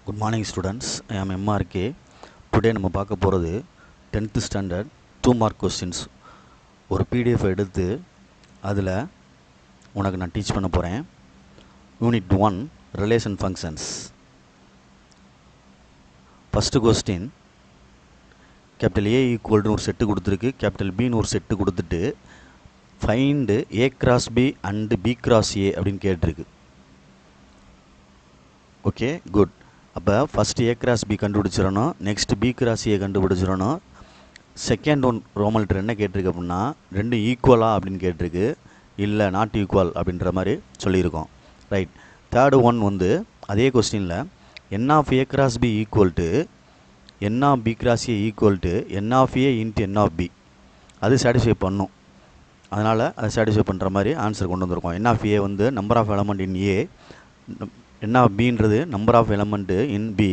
Good morning students. ஐ ஆம் MRK. Today நம்ம பார்க்க போகிறது 10th ஸ்டாண்டர்ட் 2 மார்க் கொஸ்டின்ஸ். ஒரு பிடிஎஃப் எடுத்து அதில் உனக்கு நான் டீச் பண்ண போகிறேன். Unit 1 relation functions. First question, capital A ஈக்குவல்னு ஒரு செட்டு கொடுத்துருக்கு, கேபிட்டல் பின்னு ஒரு செட்டு கொடுத்துட்டு find A cross B and B cross A அப்படின்னு கேட்டிருக்கு. Okay, good. அப்போ ஃபஸ்ட்டு ஏ கிராஸ் பி கண்டுபிடிச்சிடணும், நெக்ஸ்ட் பி கிராஸ் ஏ கண்டுபிடிச்சிடணும். செகண்ட் ஒன் ரோமல் லெட்டர் என்ன கேட்டிருக்கு அப்படின்னா, ரெண்டும் ஈக்குவலா அப்படின்னு கேட்டிருக்கு. இல்லை, நாட் ஈக்குவல் அப்படின்ற மாதிரி சொல்லியிருக்கோம். ரைட். தேர்டு ஒன் வந்து அதே கொஸ்டினில் n of A cross B equal to n of B cross A equal to n of A into n of B. அது சாட்டிஸ்ஃபை பண்ணும். அதனால் அதை சாட்டிஸ்ஃபை பண்ணுற மாதிரி ஆன்சர் கொண்டு வந்திருக்கோம். என் ஆஃப் ஏ வந்து number of element in A, n of பின்றது number of element in B,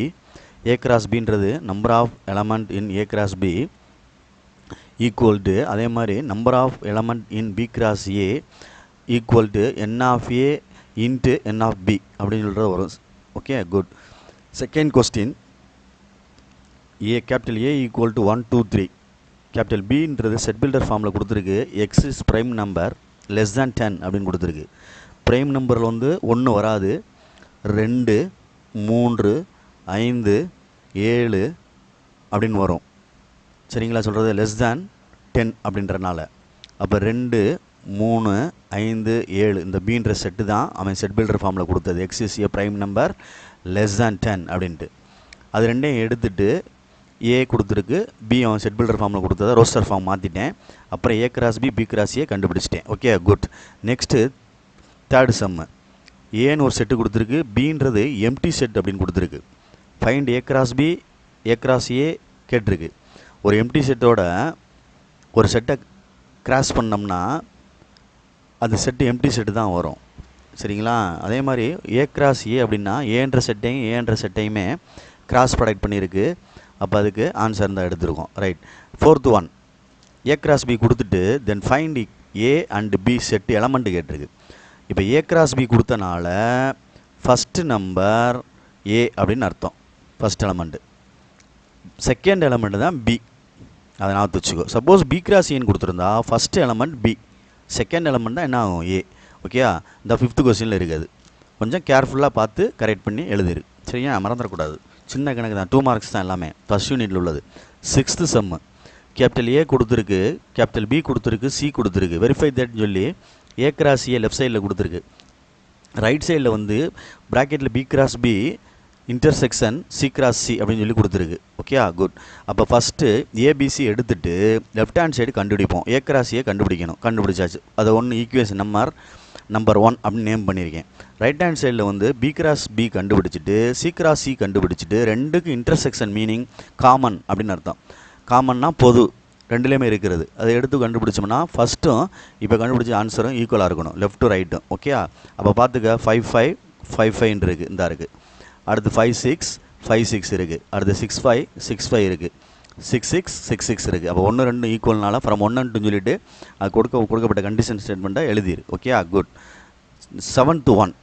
A cross பின்றது number of element in A cross B equal to அதே மாதிரி number of element in B cross A equal to n of A into n of B அப்படின்னு சொல்கிறது வரும். Okay, good. Second question, A capital A equal to 1 2 3, capital பின்றது set builder ஃபார்மில் கொடுத்துருக்கு. X is prime number less than 10 அப்படின்னு கொடுத்துருக்கு. Prime நம்பரில் வந்து 1 வராது, 2 3 5 7 அப்படின்னு வரும். சரிங்களா சொல்கிறது? லெஸ் தேன் 10 அப்படின்றனால. அப்போ 2 3 5 7 இந்த பீன்ற செட்டு தான் அவன் செட் பில்டர் ஃபார்மில் கொடுத்தது. X is a prime number less than 10 அப்படின்ட்டு. அது ரெண்டையும் எடுத்துகிட்டு ஏ கொடுத்துருக்கு, பி அவன் செட் பில்டர் ஃபார்மில் கொடுத்ததை ரோஸ்டர் ஃபார்ம் மாற்றிட்டேன். அப்புறம் A cross B B cross A கண்டுபிடிச்சிட்டேன். Okay, good. Next third sum. ஏன்னு ஒரு செட்டு கொடுத்துருக்கு, பின்றது எம்டி செட் அப்படின்னு கொடுத்துருக்கு. Find A cross B A cross A கேட்டிருக்கு. ஒரு எம்டி செட்டோட ஒரு செட்டை கிராஸ் பண்ணோம்னா அது செட்டு எம்டி செட்டு தான் வரும். சரிங்களா? அதே மாதிரி ஏ கிராஸ் ஏ அப்படின்னா ஏன்ற செட்டையுமே கிராஸ் ப்ராடக்ட் பண்ணியிருக்கு. அப்போ அதுக்கு ஆன்சர் தான் எடுத்துருக்கோம். Right. Fourth one, A cross B கொடுத்துட்டு then find A and B set element கேட்டிருக்கு. இப்போ ஏ கிராஸ் பி கொடுத்தனால ஃபஸ்ட்டு நம்பர் ஏ அப்படின்னு அர்த்தம், ஃபஸ்ட் எலமெண்ட்டு. செகண்ட் எலமெண்ட்டு தான் பி, அதை நான் வச்சுக்கோ. சப்போஸ் பி கிராஸ் ஏன்னு கொடுத்துருந்தா first element B, second element தான் என்ன ஆகும்? ஏ. ஓகேயா? இந்த 5th கொஸ்டினில் இருக்குது. கொஞ்சம் கேர்ஃபுல்லாக பார்த்து கரெக்ட் பண்ணி எழுதிரு. சரியா? மறந்துடக்கூடாது. சின்ன கணக்கு தான், 2 மார்க்ஸ் தான் எல்லாமே, ஃபஸ்ட் யூனிட்டில் உள்ளது. 6th சம்மு, கேபிட்டல் ஏ கொடுத்துருக்கு, கேபிட்டல் பி கொடுத்துருக்கு, சி கொடுத்துருக்கு. வெரிஃபை தட்னு சொல்லி ஏ கிராஸ் ஏ லெஃப்ட் சைடில் கொடுத்துருக்கு. ரைட் சைடில் வந்து ப்ராக்கெட்டில் B cross B intersection C cross C அப்படின்னு சொல்லி கொடுத்துருக்கு. Okay, good. அப்போ ஃபஸ்ட்டு ஏபிசி எடுத்துகிட்டு லெஃப்ட் ஹேண்ட் சைடு கண்டுபிடிப்போம். ஏ கிராஸ் ஏ கண்டுபிடிக்கணும். கண்டுபிடிச்சாச்சு. அதை ஒன்று ஈக்குவேஷன் நம்பர் 1 அப்படின்னு நேம் பண்ணியிருக்கேன். ரைட் ஹேண்ட் சைடில் வந்து பி கிராஸ் பி கண்டுபிடிச்சிட்டு சி கிராஸ் சி கண்டுபிடிச்சிட்டு ரெண்டுக்கு இன்டர்செக்ஷன் மீனிங் காமன் அப்படின்னு அர்த்தம். காமன்னா பொது, ரெண்டுலேயுமே இருக்கிறது. அதை எடுத்து கண்டுபிடிச்சோம்னா ஃபஸ்ட்டும் இப்போ கண்டுபிடிச்ச ஆன்சரும் ஈக்குவலாக இருக்கணும், லெஃப்ட் டு ரைட்டும். ஓகே, அப்போ பார்த்துக்க 5 5 5 5 இருக்குது, இந்த இருக்குது. அடுத்து 5 6 5 6 இருக்குது. அடுத்து 6 5 6 5 இருக்குது. 6 6 6 6 இருக்குது. அப்போ 1 2 ஈக்குவல்னால ஃப்ரம் 1 and 2 சொல்லிவிட்டு அது கொடுக்கப்பட்ட கண்டிஷன் ஸ்டேட்மெண்ட்டை எழுதிரு. Okay, good. 7th one,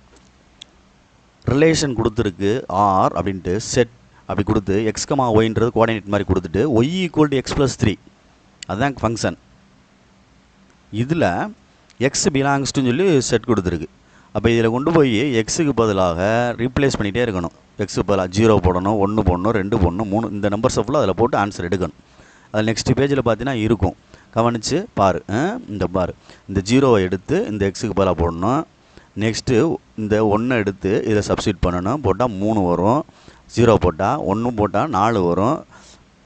relation கொடுத்துருக்கு ஆர் அப்படின்ட்டு செட் அப்படி கொடுத்து எக்ஸ் கமா ஒய்ன்றது கோஆர்டினேட் மாதிரி கொடுத்துட்டு y equal to x plus 3, அதுதான் ஃபங்க்ஷன். இதில் எக்ஸ் பிலாங்ஸ் டு சொல்லி செட் கொடுத்துருக்கு. அப்போ இதில் கொண்டு போய் எக்ஸுக்கு பதிலாக ரீப்ளேஸ் பண்ணிகிட்டே இருக்கணும். எக்ஸுக்கு பதிலாக 0 போடணும், 1 போடணும், 2 போடணும், 3, இந்த நம்பர்ஸை ஃபுல்லாக அதில் போட்டு ஆன்சர் எடுக்கணும். அது நெக்ஸ்ட் பேஜில் பார்த்தீங்கன்னா இருக்கும், கவனித்து பாரு. இந்த பாரு, இந்த 0வை எடுத்து இந்த எக்ஸுக்கு பதிலாக போடணும். நெக்ஸ்ட்டு இந்த 1 எடுத்து இதை சப்ஸ்டியூட் பண்ணணும். போட்டால் 3 வரும். 0 போட்டால் 1 போட்டால் 4 வரும்.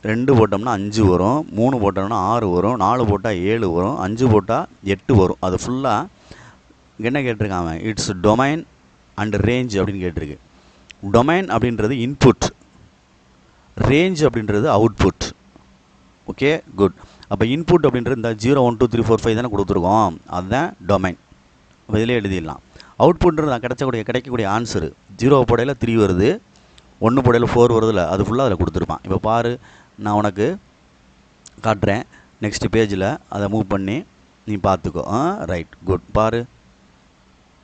2 போட்டோம்னா 5 வரும். 3 போட்டோம்னா 6 வரும். 4 போட்டால் 7 வரும். 5 போட்டால் 8 வரும். அது ஃபுல்லாக என்ன கேட்டிருக்காங்க? இட்ஸ் டொமைன் அண்ட் ரேஞ்ச் அப்படின்னு கேட்டிருக்கு. டொமைன் அப்படின்றது இன்புட், ரேஞ்ச் அப்படின்றது அவுட்புட். Okay, good. அப்போ இன்புட் அப்படின்றது இந்த 0 1 2 3 4 5 தானே கொடுத்துருக்கோம், அதுதான் டொமைன். அப்போ இதிலே எழுதிடலாம். அவுட்புட்ன்றது நான் கிடைக்கக்கூடிய ஆன்சரு. 0 போடையில் 3 வருது, 1 போடையில் 4 வருதுல்ல, அது ஃபுல்லாக அதில் கொடுத்துருப்பான். இப்போ பாரு, நான் உனக்கு காட்டுறேன் நெக்ஸ்ட் பேஜில், அதை மூவ் பண்ணி நீ பார்த்துக்கோ. Right, good. பாரு,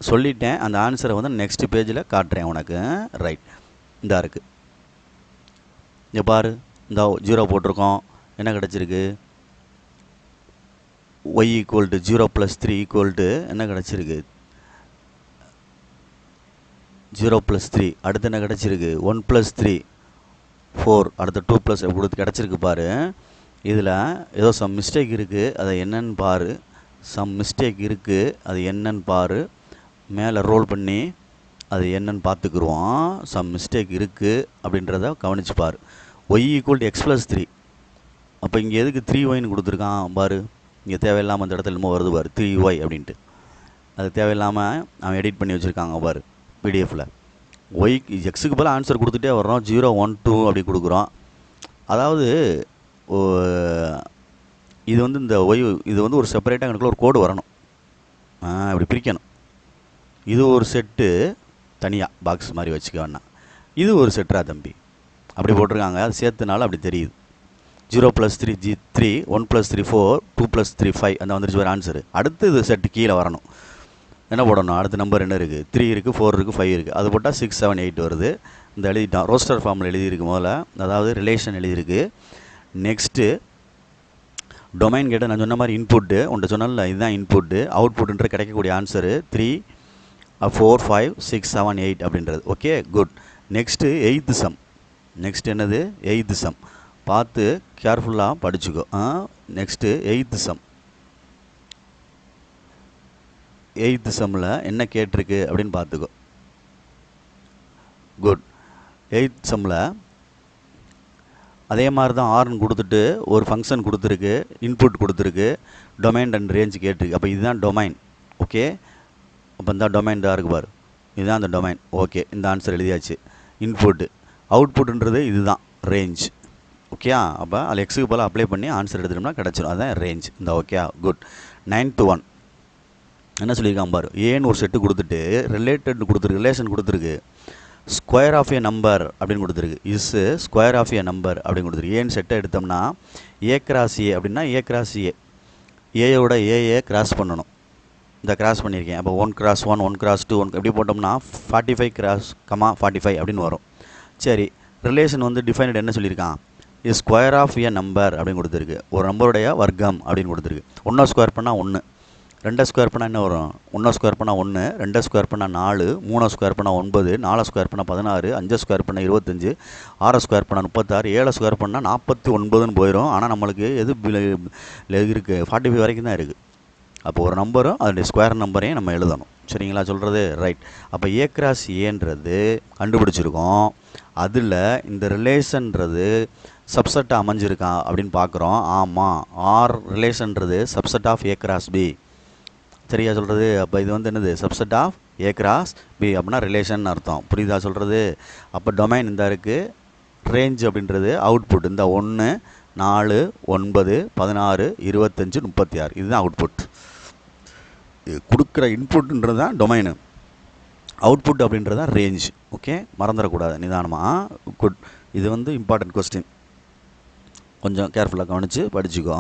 சொல்லிட்டேன். அந்த ஆன்சரை வந்து நெக்ஸ்ட் பேஜில் காட்டுறேன் உனக்கு. ரைட், இதாக இருக்குது. இங்கே பாரு, இந்த 0 போட்டிருக்கோம், என்ன கிடச்சிருக்கு, y equal to 0 + 3 equal to என்ன கிடச்சிருக்கு, 0 + 3. அடுத்து என்ன கிடச்சிருக்கு, 1 + 3 4, அடுத்து 2 + கொடுத்து கிடச்சிருக்கு பாரு. இதில் ஏதோ சம் மிஸ்டேக் இருக்குது, அதை என்னன்னு பாரு. சம் மிஸ்டேக் இருக்குது, அது என்னன்னு பாரு. மேலே ரோல் பண்ணி அது என்னன்னு பார்த்துக்குருவோம். சம் மிஸ்டேக் இருக்குது அப்படின்றத கவனிச்சு பாரு. y equal to x + 3. அப்போ இங்கே எதுக்கு 3yன்னு கொடுத்துருக்கான் பாரு. இங்கே தேவையில்லாமல் அந்த இடத்துல என்னமோ வருது பாரு, 3y அப்படின்ட்டு. அது தேவையில்லாமல் அவன் எடிட் பண்ணி வச்சுருக்காங்க பாரு பிடிஎஃப்பில். எக்ஸுக்கு பதிலாக ஆன்சர் கொடுத்துட்டே வர்றோம், 0 1 2 அப்படி கொடுக்குறோம். அதாவது இது வந்து இந்த இது வந்து ஒரு செப்பரேட்டாக எனக்குள்ள ஒரு கோடு வரணும், இப்படி பிரிக்கணும். இது ஒரு செட்டு தனியாக பாக்ஸ் மாதிரி வச்சுக்க வேணாம், இது ஒரு செட்டரா தம்பி அப்படி போட்டிருக்காங்க. அது சேர்த்துனால அப்படி தெரியுது. 0 + 3 3, 1 + 3 4, 2 + 3 5, அந்த வந்துருச்சு வேறு ஆன்சரு. அடுத்து இது செட்டு கீழே வரணும், என்ன போடணும், அடுத்த நம்பர் என்ன இருக்குது, 3 இருக்குது, 4 இருக்குது, 5 இருக்குது. அது போட்டால் 6 7 8 வருது. இந்த எழுதிட்டோம், ரோஸ்டர் ஃபார்மில் எழுதியிருக்கு முதல்ல, அதாவது ரிலேஷன் எழுதியிருக்கு. நெக்ஸ்ட்டு டொமைன் கேட்டால் நான் சொன்ன மாதிரி இன்புட்டு உன்ட்ட சொன்னல, இதுதான் இன்புட்டு. அவுட்புட்டுன்ற கிடைக்கக்கூடிய ஆன்சரு 3 4 5 6 7 8 அப்படின்றது. Okay, good. Next 8th sum. Next என்னது, 8th சம். பார்த்து கேர்ஃபுல்லாக படிச்சுக்கோ. Next 8th some. 8th சம்மில் என்ன கேட்டிருக்கு அப்படின்னு பார்த்துக்கோ. குட். 8th சம்மில் அதே மாதிரி தான் ஆர்னு கொடுத்துட்டு ஒரு ஃபங்க்ஷன் கொடுத்துருக்கு, இன்புட் கொடுத்துருக்கு, டொமைன் அண்ட் ரேஞ்ச் கேட்டிருக்கு. அப்போ இதுதான் டொமைன். ஓகே, அப்போ இந்த டொமைன் தான் இருக்கு பாரு, இதுதான் அந்த டொமைன். ஓகே, இந்த ஆன்சர் எழுதியாச்சு. இன்புட்டு அவுட்புட்டுன்றது இதுதான் ரேஞ்ச். ஓகே, அப்போ அதில் எக்ஸுக்கு போல் அப்ளை பண்ணி ஆன்சர் எடுத்துட்டோம்னா கிடச்சிடும், அதுதான் ரேஞ்ச். இந்த ஓகே, குட். 9th ஒன் என்ன சொல்லியிருக்காங்க பாரு. ஏன்னு ஒரு செட்டு கொடுத்துட்டு ரிலேஷன் கொடுத்துருக்கு, ஸ்கொயர் ஆஃப் ஏ நம்பர் அப்படின்னு கொடுத்துருக்கு. Is square of A number அப்படின்னு கொடுத்துருக்கு. ஏன்னு செட்டை எடுத்தோம்னா ஏ கிராஸ் ஏ அப்படின்னா ஏ கிராஸ் ஏ, ஏயோட ஏஏ கிராஸ் பண்ணணும். இந்த கிராஸ் பண்ணியிருக்கேன். அப்போ 1 × 1 1 × 2 1 எப்படி போட்டோம்னா 45 × 45 அப்படின்னு வரும். சரி, ரிலேஷன் வந்து டிஃபைன்டு என்ன சொல்லியிருக்கான், இது ஸ்கொயர் ஆஃப் ஏ நம்பர் அப்படின்னு கொடுத்துருக்கு. ஒரு நம்பருடைய வர்க்கம் அப்படின்னு கொடுத்துருக்கு. 1 ஸ்கொயர் பண்ணால் 1, 2 ஸ்கொயர் பண்ணால் என்ன வரும், 1 ஸ்கொயர் பண்ணால் 1, 2 ஸ்கொயர் பண்ணால் 4, 3 ஸ்கொயர் பண்ணால் 9, 4 ஸ்கொயர் பண்ணால் 16, 5 ஸ்கொயர் பண்ணால் 25, 6 ஸ்கொயர் பண்ணால் 36, 7 ஸ்கொயர் பண்ணால் 49ன்னு போயிடும். ஆனால் நம்மளுக்கு எது இருக்குது, 45 வரைக்கும் தான் இருக்குது. அப்போ ஒரு நம்பரும் அதனுடைய ஸ்கொயர் நம்பரையும் நம்ம எழுதணும். சரிங்களா சொல்கிறது, ரைட். அப்போ ஏ கிராஸ் ஏன்றது கண்டுபிடிச்சிருக்கோம். அதில் இந்த ரிலேஷன்றது சப்செட் அமைஞ்சிருக்கா அப்படின்னு பார்க்குறோம். ஆமாம், ஆர் ரிலேஷன்றது subset of A cross B. சரியா சொல்கிறது. அப்போ இது வந்து என்னது, subset of A cross B அப்படின்னா ரிலேஷன் அர்த்தம். புரியுதா சொல்கிறது. அப்போ டொமைன் இந்த இருக்குது, ரேஞ்ச் அப்படின்றது அவுட்புட். இந்த 1 4 9 16 25 36 இதுதான் அவுட்புட். கொடுக்குற இன்புட்ன்றது தான் டொமைனு, அவுட்புட் அப்படின்றது தான் ரேஞ்ச். ஓகே, மறந்துடக்கூடாது நிதானமாக. குட். இது வந்து இம்பார்ட்டன்ட் கொஸ்டின், கொஞ்சம் கேர்ஃபுல்லாக கவனித்து படிச்சுக்கோ.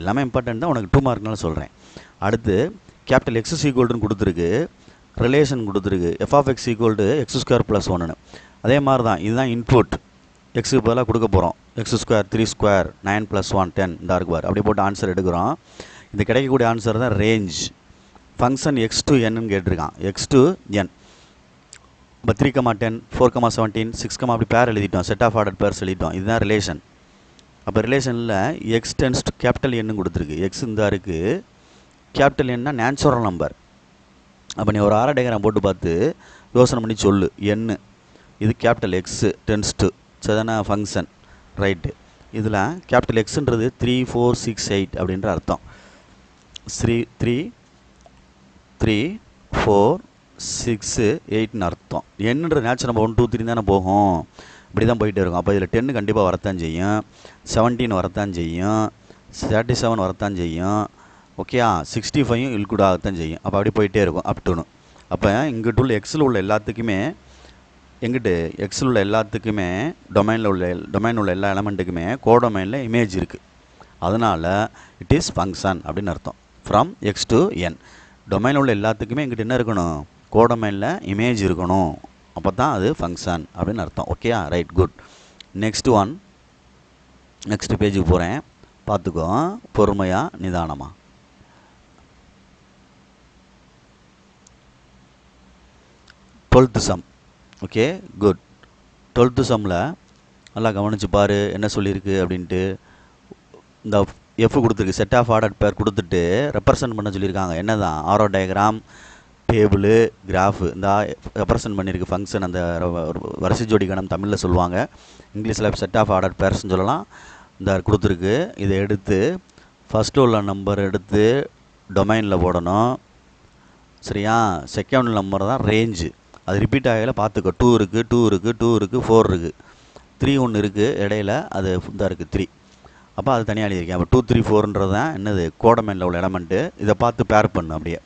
எல்லாமே இம்பார்ட்டன்ட் தான், உனக்கு 2 மார்க்னால சொல்கிறேன். அடுத்து கேபிட்டல் எக்ஸ் ஈக்குவல்டுன்னு கொடுத்துருக்கு, ரிலேஷன் கொடுத்துருக்கு, f(x) = x² + 1ன்னு. அதே மாதிரி தான் இதுதான் இன்புட். எக்ஸுக்கு பதிலாக கொடுக்க போகிறோம், x² 3² 9 + 1 10 இந்த இருக்கு பார். அப்படி போட்டு ஆன்சர் எடுக்கிறோம். இது கிடைக்கக்கூடிய ஆன்சர் தான் range. Function x to n கேட்டிருக்கான், x to n. இப்போ 3, 10 4, 17 6, அப்படி பேர் எழுதிட்டோம், செட் ஆஃப் ஆர்டர் பேர்ஸ் எழுதிட்டோம். இதுதான் ரிலேஷன். அப்போ ரிலேஷனில் x → கேபிட்டல் N கொடுத்துருக்கு. எக்ஸ் இந்த இருக்குது, கேபிட்டல் Nனா நேச்சுரல் நம்பர். அப்போ நீ ஒரு ஆர டயக்ராம் போட்டு பார்த்து யோசனை பண்ணி சொல்லு. n இது கேபிட்டல் X → சரிதானே ஃபங்க்ஷன், ரைட்டு. இதில் கேபிட்டல் எக்ஸுன்றது 3 4 6 8 அப்படின்ற அர்த்தம். 3 3 4 6 8ன்னு அர்த்தம். என்னன்ற நேச்சுரல் நம்பர் 1 2 3 தானே போகும், இப்படி தான் போயிட்டே இருக்கும். அப்போ இதில் 10 கண்டிப்பாக வரத்தான் செய்யும், 17 வரத்தான் செய்யும், 37 வரத்தான் செய்யும். ஓகேயா, 65 இல்குட் ஆகத்தான் செய்யும். அப்போ அப்படி போயிட்டே இருக்கும் அப் டுன்னு. அப்போ இங்கிட்டு உள்ள எக்ஸில் உள்ள எல்லாத்துக்குமே, எங்கிட்டு எக்ஸில் உள்ள எல்லாத்துக்குமே டொமைன் உள்ள எல்லா எலமெண்ட்டுக்குமே கோடொமைனில் இமேஜ் இருக்குது. அதனால் இட் இஸ் ஃபங்க்ஷன் அப்படின்னு அர்த்தம். ஃப்ரம் எக்ஸ் டு என் டொமைனில் உள்ள எல்லாத்துக்குமே எங்கிட்ட என்ன இருக்கணும், கோடொமைனில் இமேஜ் இருக்கணும். அப்போ தான் அது ஃபங்க்ஷன் அப்படின்னு அர்த்தம். ஓகேயா, right, good. Next one, next பேஜுக்கு போகிறேன், பார்த்துக்கோ பொறுமையாக நிதானமாக. 12th some. Okay good. 12th சம்மில் நல்லா கவனித்து பாரு என்ன சொல்லியிருக்கு அப்படின்ட்டு. இந்த எஃப் கொடுத்துருக்கு, செட் ஆஃப் ஆர்டர் பேர் கொடுத்துட்டு ரெப்ரசன்ட் பண்ண சொல்லியிருக்காங்க. என்ன தான் ஆரோ டயக்ராம், டேபிள், கிராஃபு இந்த ரெப்ரசன்ட் பண்ணியிருக்கு ஃபங்க்ஷன். அந்த வரிசை ஜோடி கணம் தமிழில் சொல்லுவாங்க, இங்கிலீஷில் செட் ஆஃப் ஆர்டர் பேர்ஸ்ன்னு சொல்லலாம். இந்த கொடுத்துருக்கு, இதை எடுத்து ஃபஸ்ட்டு உள்ள நம்பர் எடுத்து டொமைனில் போடணும். சரியா? செகண்ட் நம்பர் தான் ரேஞ்சு, அது ரிப்பீட் ஆகல பார்த்துக்கோ. 2 இருக்குது, 2 இருக்குது, 2 இருக்குது, 4 இருக்குது, 3 ஒன்று இருக்குது இடையில, அது இதாக இருக்குது 3. அப்போ அது தனியாக எழுதியிருக்கேன். அப்போ 2 3 4ன்றது தான் என்னது கோடமைனில் உள்ள எலமெண்ட்டு. இதை பார்த்து பேர் பண்ணு அப்படியே.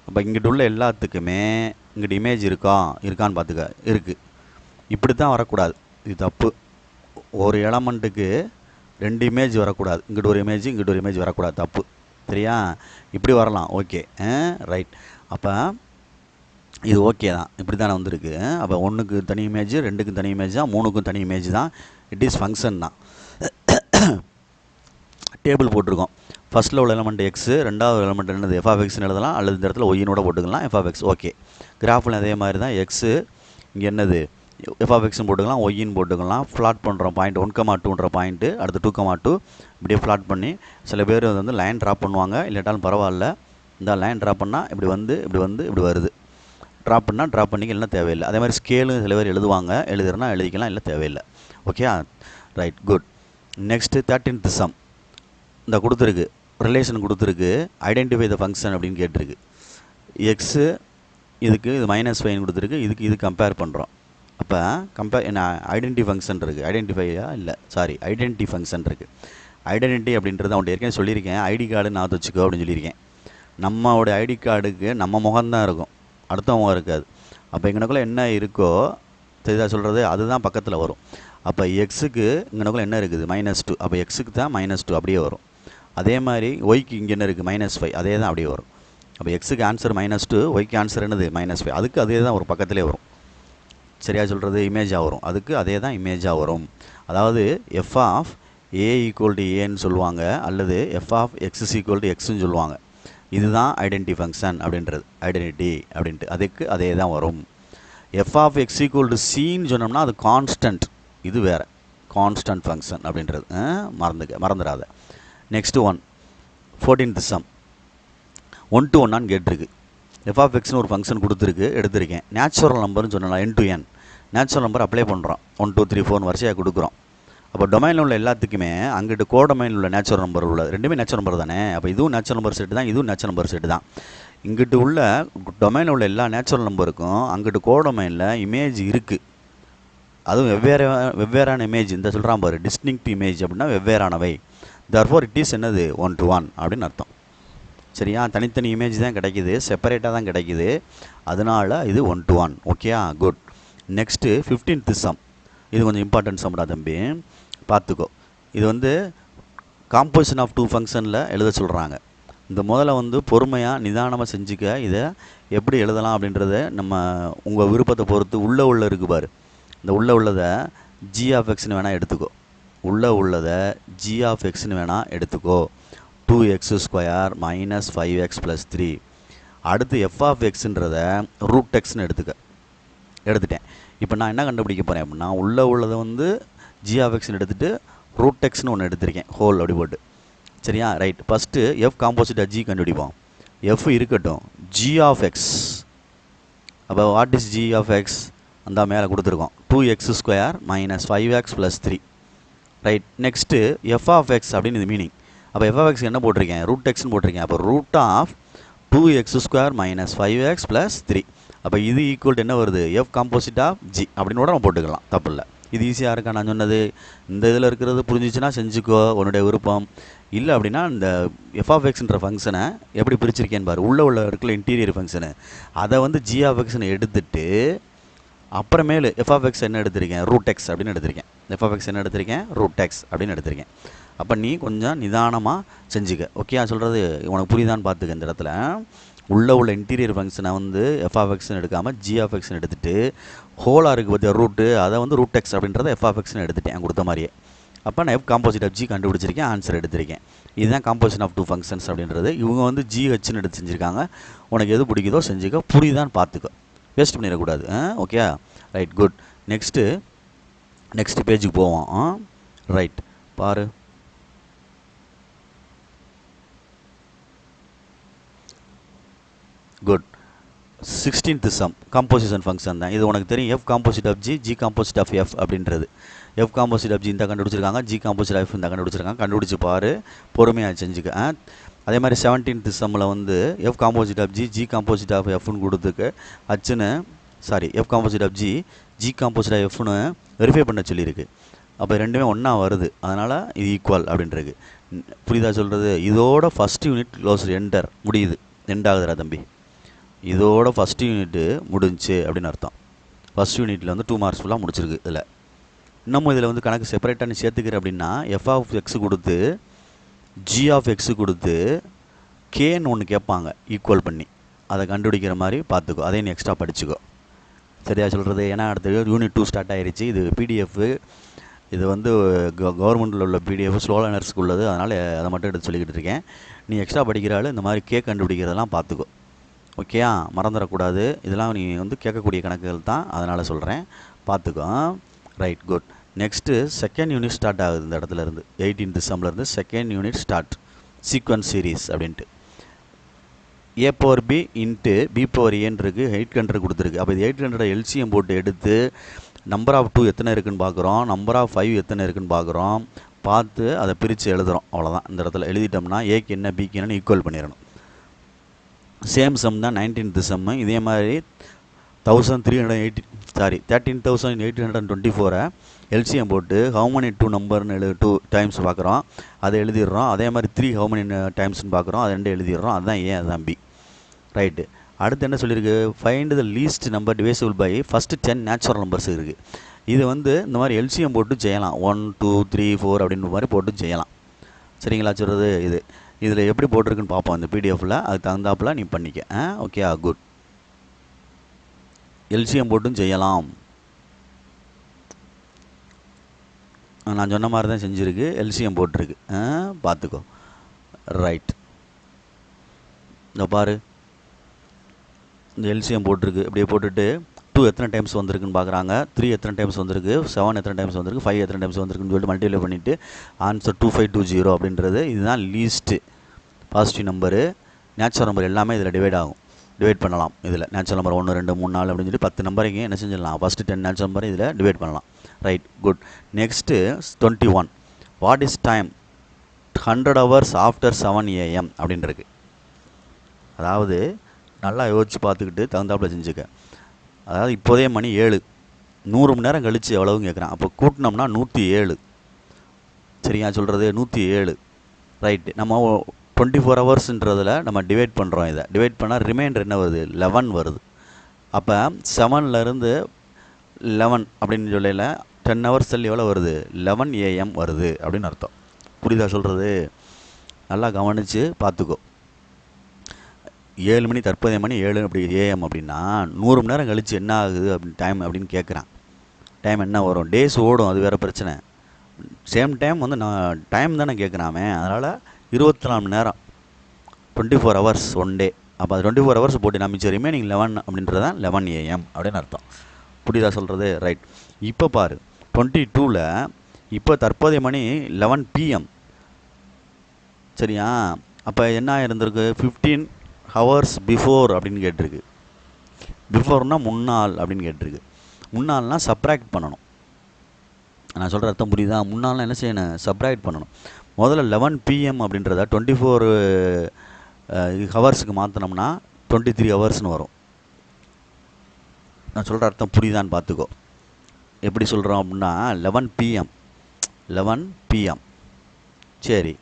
அப்போ இங்கிட்ட உள்ள எல்லாத்துக்குமே இங்கிட்ட இமேஜ் இருக்கான்னு பார்த்துக்க. இருக்குது. இப்படி தான் வரக்கூடாது, இது தப்பு. ஒரு எலமெண்ட்டுக்கு 2 இமேஜ் வரக்கூடாது. இங்கிட்ட ஒரு இமேஜ், இங்கிட்ட ஒரு இமேஜ் வரக்கூடாது, தப்பு. சரியா? இப்படி வரலாம், ஓகே ரைட். அப்போ இது ஓகே தான், இப்படி தானே வந்திருக்கு. அப்போ 1க்கு தனி இமேஜ், 2க்கும் தனி இமேஜ் தான், 3க்கும் தனி இமேஜ் தான். இட் இஸ் ஃபங்க்ஷன் தான். டேபிள் போட்டிருக்கோம். ஃபஸ்ட்டில் உள்ள எலமெண்ட் எக்ஸு, ரெண்டாவது எலமெண்ட் என்னது எஃப்ஆஃப்எக்ஸ்னு எழுதலாம், அல்லது இந்த இடத்துல ஒய்யினோட போட்டுக்கலாம் எஃப்ஆஃப்எக்ஸ். ஓகே. கிராஃபில் அதே மாதிரி தான், எக்ஸு இங்கே என்னது எஃப்ஆஃப்எக்ஸ்னு போட்டுக்கலாம், ஒய்யின்னு போட்டுக்கலாம். ஃப்ளாட் பண்ணுறோம் பாயிண்ட் 1,2ன்ற பாயிண்ட்டு, அடுத்து 2,2 இப்படியே ஃப்ளாட் பண்ணி. சில பேர் வந்து லைன் ட்ராப் பண்ணுவாங்க, இல்லாட்டாலும் பரவாயில்ல. இந்த லைன் ட்ராப் பண்ணால் இப்படி வந்து இப்படி வருது. ட்ராப் பண்ணால் ட்ராப் பண்ணிக்க, இல்லைனா தேவையில்லை. அதே மாதிரி ஸ்கேலும் சில பேர் எழுதுவாங்க, எழுதுறனா எழுதிக்கலாம், இல்லை தேவையில்லை. Okay right good. Next 13th sum. இந்த கொடுத்துருக்கு, ரிலேஷன் கொடுத்துருக்கு, ஐடென்டிஃபை த ஃபங்க்ஷன் அப்படின்னு கேட்டிருக்கு. எக்ஸு இதுக்கு இது -5 கொடுத்துருக்கு, இதுக்கு இது கம்பேர் பண்ணுறோம். அப்போ என்ன ஐடென்டி ஃபங்க்ஷன் இருக்குது, ஐடென்டிஃபையா இல்லை சாரி ஐடென்டி ஃபங்க்ஷன் இருக்குது. ஐடென்டிட்டி அப்படின்றது அவன்கிட்ட ஏற்கனவே சொல்லியிருக்கேன், ஐடி கார்டு நான் வச்சுக்கோ அப்படின்னு சொல்லியிருக்கேன். நம்மளோட ஐடி கார்டுக்கு நம்ம முகம்தான் இருக்கும், அடுத்தவங்க இருக்காது. அப்போ எங்கனக்குள்ளே என்ன இருக்கோ தெரியுதா சொல்கிறது, அதுதான் பக்கத்தில் வரும். அப்போ எக்ஸுக்கு இங்கனக்குள்ளே என்ன இருக்குது -2, அப்போ எக்ஸுக்கு தான் -2 அப்படியே வரும். அதே மாதிரி ஒய்க்கு இங்கே என்ன இருக்குது -5, அதே தான் அப்படியே வரும். அப்போ எக்ஸுக்கு ஆன்சர் -2, ஒய்க்கு ஆன்சர் என்னது -5, அதுக்கு அதே தான் ஒரு பக்கத்திலே வரும். சரியா சொல்கிறது, இமேஜாக வரும், அதுக்கு அதே தான் இமேஜாக வரும். அதாவது f of A equal to ஏன்னு சொல்லுவாங்க, அல்லது f of x equal to எக்ஸ்ன்னு சொல்லுவாங்க. இதுதான் ஐடென்டி ஃபங்க்ஷன் அப்படின்றது, ஐடென்டிட்டி அப்படின்ட்டு, அதுக்கு அதே தான் வரும். F of x equal to சின்னு சொன்னோம்னா அது கான்ஸ்டன்ட், இது வேறு கான்ஸ்டன்ட் ஃபங்க்ஷன் அப்படின்றது, மறந்துடாத. Next one 14th some. 1 to 1 கேட்டிருக்கு. எஃப் ஆஃப் எக்ஸ்னு ஒரு ஃபங்க்ஷன் கொடுத்துருக்கு, எடுத்திருக்கேன். நேச்சுரல் நம்பர்னு சொன்னலாம், n to n natural number apply பண்ணுறோம். 1 2 3 4 வரிசையாக கொடுக்குறோம். அப்போ டொமைனில் உள்ள எல்லாத்துக்குமே அங்கிட்டு கோடொமைனில் உள்ள நேச்சுரல் நம்பர் உள்ளது, ரெண்டுமே நேச்சுரல் நம்பர் தானே. அப்போ இதுவும் நேச்சுரல் நம்பர் செட்டு தான், இதுவும் நேச்சுரல் நம்பர் செட்டு தான். இங்கிட்டு உள்ள டொமைனில் உள்ள எல்லா நேச்சுரல் நம்பருக்கும் அங்கிட்டு கோடொமைனில் இமேஜ் இருக்குது, அதுவும் வெவ்வேறான இமேஜ். இந்த சொல்கிறான் பாரு, டிஸ்டிங்க்ட் இமேஜ் அப்படின்னா வெவ்வேறானவை. தர்ஃபோர் இட் இஸ் என்னது 1 to 1 அப்படின்னு அர்த்தம். சரியா? தனித்தனி இமேஜ் தான் கிடைக்கிது, செப்பரேட்டாக தான் கிடைக்கிது, அதனால் இது 1 to 1. Okay good. Next 15th sum. இது கொஞ்சம் இம்பார்ட்டன்ட் சம்டா தம்பி, பார்த்துக்கோ. இது வந்து காம்போசிஷன் ஆஃப் 2 ஃபங்க்ஷனில் எழுத சொல்கிறாங்க. இந்த முதல்ல வந்து பொறுமையாக நிதானமாக செஞ்சுக்க. இதை எப்படி எழுதலாம் அப்படின்றத நம்ம உங்கள் விருப்பத்தை பொறுத்து உள்ள இருக்குது பாரு, இந்த உள்ளதை ஜி ஆஃப் எக்ஸ்னு வேணால் எடுத்துக்கோ, உள்ளதை ஜி ஆஃப் எக்ஸ்னு வேணால் எடுத்துக்கோ. 2x² - 5x + 3. அடுத்து எஃப் ஆஃப் எக்ஸுன்றதை √x எடுத்துட்டேன். இப்போ நான் என்ன கண்டுபிடிக்க போகிறேன் அப்படின்னா, உள்ளதை வந்து ஜி ஆஃப் எக்ஸ்னு எடுத்துகிட்டு √xன்னு ஒன்று எடுத்திருக்கேன், ஹோல் அப்படி போட்டு. சரியா? ரைட். ஃபஸ்ட்டு எஃப் காம்போசிட்டாக ஜி கண்டுபிடிப்போம். எஃப் இருக்கட்டும், ஜி ஆஃப் எக்ஸ். அப்போ what is g of x? அந்த மேலே கொடுத்துருக்கோம், 2x² - 5x + 3. Right. Next f of x அப்படின்னு இது மீனிங். அப்போ எஃப் ஆஃப் எக்ஸ் என்ன போட்டிருக்கேன், √xன்னு போட்டிருக்கேன். அப்போ √2x² - 5x + 3. அப்போ இது ஈக்குவல் டு என்ன வருது, எஃப் காம்போசிட் ஆஃப் ஜி அப்படின்னு கூட நம்ம போட்டுக்கலாம், தப்பு இல்லை. இது ஈஸியாக இருக்கா நான் சொன்னது? இந்த இதில் இருக்கிறது புரிஞ்சிச்சுன்னா செஞ்சுக்கோ, உன்னுடைய விருப்பம். இல்லை அப்படின்னா இந்த எஃப் ஆஃப் எக்ஸ்ன்ற ஃபங்க்ஷனை எப்படி பிரிச்சிருக்கேன்னு பாரு, உள்ள இருக்கிற இன்டீரியர் ஃபங்க்ஷனு, அதை வந்து ஜி ஆஃப் எக்ஸ்னு எடுத்துட்டு அப்புறமேலு எஃப் ஆஃப் எக்ஸ் என்ன எடுத்திருக்கேன், √x அப்படின்னு எடுத்திருக்கேன். எஃப் ஆஃப் எக்ஸ் என்ன எடுத்திருக்கேன், √x அப்படின்னு எடுத்திருக்கேன். அப்போ நீ கொஞ்சம் நிதானமாக செஞ்சுக்க. ஓகே சொல்கிறது உனக்கு புரியுதான்னு பார்த்துக்க. இந்த இடத்துல உள்ள இன்டீரியர் ஃபங்க்ஷனை வந்து எஃப் ஆஃப் எக்ஸ்னு எடுக்காமல் ஜி ஆஃப் எக்ஸ்னு எடுத்துகிட்டு ஹோலாக இருக்குது பார்த்தியா ரூட்டு, அதை வந்து ரூட் எக்ஸ் அப்படின்றத எஃப் ஆஃப் எக்ஸ்னு எடுத்துட்டேன் கொடுத்த மாதிரியே. அப்போ நான் எஃப் காம்போசிட் ஆஃப் ஜி கண்டுபிடிச்சிருக்கேன், ஆன்சர் எடுத்திருக்கேன். இதுதான் காம்போசிஷன் ஆஃப் டூ ஃபங்க்ஷன்ஸ் அப்படின்றது. இவங்க வந்து ஜிஹெச்னு எடுத்து செஞ்சுருக்காங்க. உனக்கு எது பிடிக்குதோ செஞ்சுக்கோ, புரியுதான்னு பார்த்துக்கோ, வேஸ்ட் பண்ணிடக்கூடாது. Okay, right, good. நெக்ஸ்ட்டு பேஜுக்கு போவோம். ரைட், பாரு. Good. 16th some composition function தான் இது. உனக்கு தெரியும் f composite of G, G composite of f அப்படின்றது. எஃப் காம்போசிட் ஆஃப் ஜி இந்த கண்டுபிடிச்சிருக்காங்க, ஜி காம்போசிட் ஆஃப் இந்த கண்டுபிடிச்சிருக்காங்க. கண்டுபிடிச்சி பாரு, பொறுமையாக செஞ்சுக்க. அதே மாதிரி 17th சம்மில் வந்து f composite of G, G composite of எஃப்னு கொடுத்துருக்கு. F composite of G, G composite of எஃப்னு வெரிஃபை பண்ண சொல்லியிருக்கு. அப்போ ரெண்டுமே ஒன்றா வருது, அதனால் இது ஈக்குவல் அப்படின்றது. புரியுதா சொல்கிறது? இதோட ஃபஸ்ட் யூனிட் க்ளோஸ் எண்டர் முடியுது, எண்ட் ஆகுதுரா தம்பி. இதோட ஃபஸ்ட் யூனிட்டு முடிஞ்சு அப்படின்னு அர்த்தம். ஃபஸ்ட் யூனிட்டில் வந்து 2 மார்க்ஸ் ஃபுல்லாக முடிச்சிருக்கு. இதில் இன்னமும் இதில் வந்து கணக்கு செப்பரேட்டாக நீ சேர்த்துக்கிற அப்படின்னா எஃப் ஆஃப் எக்ஸு கொடுத்து ஜி ஆஃப் எக்ஸு கொடுத்து கேன்னு ஒன்று கேட்பாங்க ஈக்குவல் பண்ணி, அதை கண்டுபிடிக்கிற மாதிரி பார்த்துக்கோ. அதையும் நீ எக்ஸ்ட்ரா படிச்சுக்கோ. சரியா சொல்கிறது? ஏன்னா அடுத்த யூனிட் 2 ஸ்டார்ட் ஆகிருச்சு. இது பிடிஎஃப், இது வந்து கவர்மெண்ட்டில் உள்ள பிடிஎஃப், ஸ்லோ லேர்னர்ஸ்க்கு உள்ளது. அதனால் அதை மட்டும் எடுத்து சொல்லிக்கிட்டு இருக்கேன். நீ எக்ஸ்ட்ரா படிக்கிறாள் இந்த மாதிரி கே கண்டுபிடிக்கிறதெல்லாம் பார்த்துக்கோ. ஓகேயா? மறந்துடக்கூடாது. இதெல்லாம் நீ வந்து கேட்கக்கூடிய கணக்குகள் தான், அதனால் சொல்கிறேன், பார்த்துக்கோ. Right, good. Next second unit start ஆகுது. இந்த இடத்துல இருந்து 18th சம்லேருந்து second unit start, sequence series அப்படின்ட்டு. A power B into B power ஏன்னு இருக்குது, 800 கொடுத்துருக்கு. அப்போ இது 800 எல்சிஎம் போட்டு எடுத்து நம்பர் ஆஃப் 2 எத்தனை இருக்குதுன்னு பார்க்குறோம், நம்பர் ஆஃப் 5 எத்தனை இருக்குதுன்னு பார்க்குறோம். பார்த்து அதை பிரித்து எழுதுகிறோம். அவ்வளோதான். இந்த இடத்துல எழுதிட்டோம்னா ஏக்கு என்ன பிக்கு என்னன்னு ஈக்குவல் பண்ணிடணும். சேம் சம் தான் 19th சம்மு. இதே மாதிரி 1324 எல்சிஎம் போட்டு ஹவு many 2 நம்பர்னு 2 டைம்ஸ் பார்க்குறோம், அதை எழுதிடுறோம். அதே மாதிரி 3 ஹவு many டைம்ஸ்னு பார்க்குறோம், அதை 2 எழுதிடுறோம். அதுதான் ஏன், அதுதான் பி. ரைட்டு. அடுத்து என்ன சொல்லியிருக்கு? Find the least number divisible by first 10 natural numbers இருக்குது. இது வந்து இந்த மாதிரி எல்சிஎம் போட்டு செய்யலாம். 1 2 3 4 அப்படின்ற மாதிரி போட்டு செய்யலாம். சரிங்களா சொல்கிறது? இதில் எப்படி போட்டிருக்குன்னு பார்ப்போம் இந்த பிடிஎஃப்பில். அதுக்கு தகுந்தாப்பில் நீ பண்ணிக்க. Okay, good. எல்சிஎம் போட்டும் செய்யலாம். நான் சொன்ன மாதிரி தான் செஞ்சுருக்கு, எல்சிஎம் போட்டிருக்கு. பார்த்துக்கோ. ரைட், இந்த பாரு, இந்த எல்சிஎம் போட்டிருக்கு. இப்படியே போட்டுட்டு 2 எத்தனை டைம்ஸ் வந்திருக்குன்னு பார்க்குறாங்க, 3 எத்தனை டைம்ஸ் வந்திருக்கு, 7 எத்தனை டைம்ஸ் வந்திருக்கு, 5 எத்தனை டைம்ஸ் வந்திருக்குன்னு சொல்லிட்டு மல்டிப்ளை பண்ணிவிட்டு ஆன்சர் 2520 அப்படின்றது. இதுதான் least positive number. Natural number எல்லாமே இதில் டிவைட் பண்ணலாம். இதில் நேச்சுரல் நம்பர் 1 2 3 4 அப்படின்னு சொல்லி 10 நம்பரையும் என்ன செஞ்சிடலாம், ஃபஸ்ட்டு 10 நேச்சுரல் நம்பரை இதில் டிவைட் பண்ணலாம். Right, good. Next 21. What is time 100 hours after 7 AM அப்படின்றது. அதாவது நல்லா யோசிச்சு பார்த்துக்கிட்டு தகுந்தாப்பில் செஞ்சுக்க. அதாவது இப்போதே மணி 7, 100 மணி நேரம் கழித்து எவ்வளவுன்னு கேட்குறான். அப்போ கூட்டினோம்னா 107. சரியா சொல்கிறது? 107. ரைட்டு. நம்ம 24 ஹவர்ஸ்ன்றதில் நம்ம டிவைட் பண்ணுறோம். இதை டிவைட் பண்ணால் ரிமைண்டர் என்ன வருது? 11 வருது. அப்போ 7லேருந்து 11 அப்படின்னு சொல்லல 10 ஹவர்ஸ் தள்ளி எவ்வளோ வருது? 11 AM வருது அப்படின்னு அர்த்தம். புரியுதா சொல்கிறது? நல்லா கவனித்து பார்த்துக்கோ. 7 மணி தற்போதைய மணி 7 அப்படி AM அப்படின்னா 100 மணி நேரம் கழித்து என்ன ஆகுது அப்படின்னு டைம் அப்படின்னு கேட்குறான். டைம் என்ன வரும்? டேஸ் ஓடும், அது வேறு பிரச்சனை. சேம் டைம் வந்து நான் டைம் தானே கேட்குறாமே, அதனால் 24 மணி நேரம் 24 ஹவர்ஸ் ஒன் டே. அப்போ அது 24 ஹவர்ஸ் போட்டு நான் மிச்சம் ரிமைனிங் 11 அப்படின்றது தான் 11 AM அப்படின்னு அர்த்தம். புரியுதா சொல்கிறது? ரைட். இப்போ பாரு 22ல் இப்போ தற்போதைய மணி 11 PM. சரியா? அப்போ என்ன இருந்திருக்கு? 15 ஹவர்ஸ் பிஃபோர் அப்படின்னு கேட்டிருக்கு. பிஃபோர்னால் முன்னாள் அப்படின்னு கேட்டிருக்கு. முன்னாள்னால் சப்ராக்ட் பண்ணணும். நான் சொல்கிற அர்த்தம் புரியுதா? முன்னாள்னால் என்ன செய்யணும்? சப்ராக்ட் பண்ணணும். முதல்ல 11 PM அப்படின்றத 24 ஹவர்ஸுக்கு மாற்றினோம்னா 23 ஹவர்ஸ்னு வரும். நான் சொல்கிற அர்த்தம் புரியுதான்னு பார்த்துக்கோ. எப்படி சொல்கிறோம் அப்படின்னா 11 PM. சரி,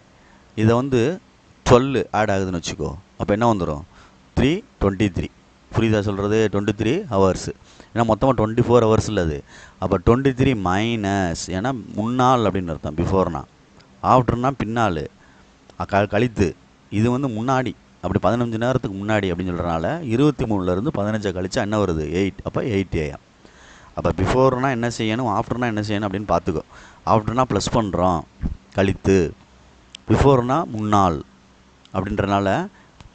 இதை வந்து 12 ஆட் ஆகுதுன்னு வச்சுக்கோ. அப்போ என்ன வந்துடும்? 323. புரியுதா சொல்கிறது? 23 ஹவர்ஸு. ஏன்னா மொத்தமாக 24 ஹவர்ஸ் இல்லை அது. அப்போ 23 மைனஸ், ஏன்னா முன்னாள் அப்படின்னு அர்த்தம். பிஃபோர்னா, ஆஃப்டர்னா பின்னால், கழித்து. இது வந்து முன்னாடி அப்படி 15 நேரத்துக்கு முன்னாடி அப்படின்னு சொல்கிறனால 23லேருந்து 15 கழிச்சா என்ன வருது 8. அப்போ 8 AM. அப்போ பிஃபோர்னால் என்ன செய்யணும், ஆஃப்டர்னால் என்ன செய்யணும் அப்படின்னு பார்த்துக்கோ. ஆஃப்டர்னால் ப்ளஸ் பண்ணுறோம் கழித்து, பிஃபோர்னால் முன்னாள் அப்படின்றனால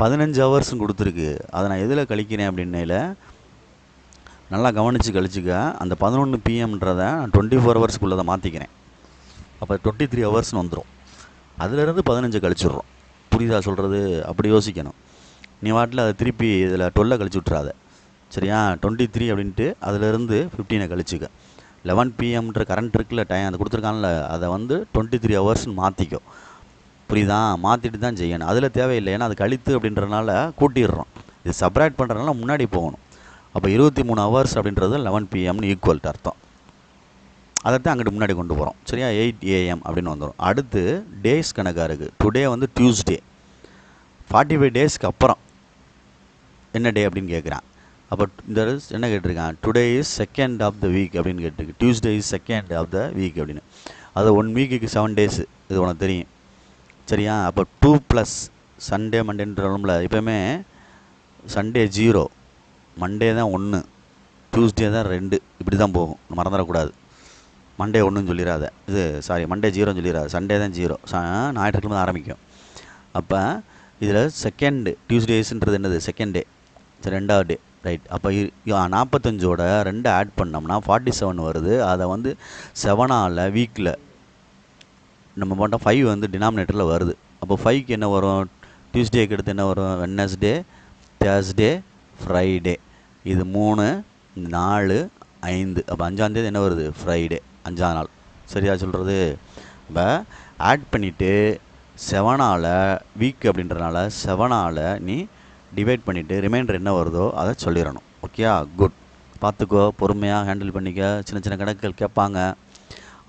15 ஹவர்ஸும் கொடுத்துருக்கு. அதை நான் எதில் கழிக்கிறேன் அப்படின்னையில் நல்லா கவனித்து கழிச்சுக்க. அந்த 11 PMன்றதை நான் 24 ஹவர்ஸ்க்குள்ளதை மாற்றிக்கிறேன். அப்போ 23 ஹவர்ஸ்னு வந்துடும். அதிலேருந்து 15 கழிச்சுட்றோம். புரியுதா சொல்கிறது? அப்படி யோசிக்கணும். நீ வாட்டில் அதை திருப்பி இதில் 12 கழிச்சு விட்றாத. சரியா? 23 அப்படின்ட்டு அதிலேருந்து 15 கழிச்சுக்க. 11 PMன்ற கரண்ட் இருக்குல்ல, டைம் அதை கொடுத்துருக்கான்ல, அதை வந்து 23 ஹவர்ஸ்னு மாற்றிக்கோ. புரியுதா? மாற்றிட்டு தான் செய்யணும். அதில் தேவையில்லை, ஏன்னா அது கழித்து அப்படின்றனால கூட்டிடுறோம். இது சப்ராக்ட் பண்ணுறதுனால முன்னாடி போகணும். அப்போ 23 ஹவர்ஸ் அப்படின்றது 11 PMனு ஈக்குவல்ட்டு அர்த்தம். அதைத்தான் அங்கிட்டு முன்னாடி கொண்டு போகிறோம். சரியா? 8 AM அப்படின்னு வந்துடும். அடுத்து டேஸ் கணக்காக இருக்குது. டுடே வந்து டியூஸ்டே. 45 டேஸ்க்கு அப்புறம் என்ன டே அப்படின்னு கேட்குறான். அப்போ இந்த என்ன கேட்டிருக்கான், today is second of the week அப்படின்னு கேட்டிருக்கு. Tuesday is second of the week அப்படின்னு. அது 1 வீக்குக்கு 7 டேஸு, இது உனக்கு தெரியும். சரியா? அப்போ 2 + சண்டே மண்டேன்றோம்ல, எப்போயுமே சண்டே 0, மண்டே தான் 1, டியூஸ்டே தான் 2, இப்படி தான் போகும். மறந்துடக்கூடாது. மண்டே 1ன்னு சொல்லிடாத, இது சாரி மண்டே 0ன்னு சொல்லிடாது, சண்டே தான் 0, ஞாயிற்றுக்கிழமை தான் ஆரம்பிக்கும். அப்போ இதில் செகண்டு டியூஸ்டேஸ்ன்றது என்னது, செகண்ட் டே, சரி 2வது டே, ரைட். அப்போ 45ஓட 2 ஆட் பண்ணோம்னா 47 வருது. அதை வந்து 7ஆல் வீக்கில் நம்ம போட்டால் 5 வந்து டினாமினேட்டரில் வருது. அப்போ 5க்கு என்ன வரும், டியூஸ்டேக்கு எடுத்து என்ன வரும், வெட்னஸ்டே, தேர்ஸ்டே, ஃப்ரைடே. இது 3, 4, 5. அப்போ 5ஆம் தேதி என்ன வருது, ஃப்ரைடே, 5ஆம் நாள். சரியா சொல்கிறது? இப்போ ஆட் பண்ணிவிட்டு 7ஆல் வீக் அப்படின்றனால 7ஆல் நீ டிவைட் பண்ணிவிட்டு ரிமைண்டர் என்ன வருதோ அதை சொல்லிடணும். Okay, good. பார்த்துக்கோ, பொறுமையாக ஹேண்டில் பண்ணிக்க. சின்ன சின்ன கணக்குகள் கேட்பாங்க.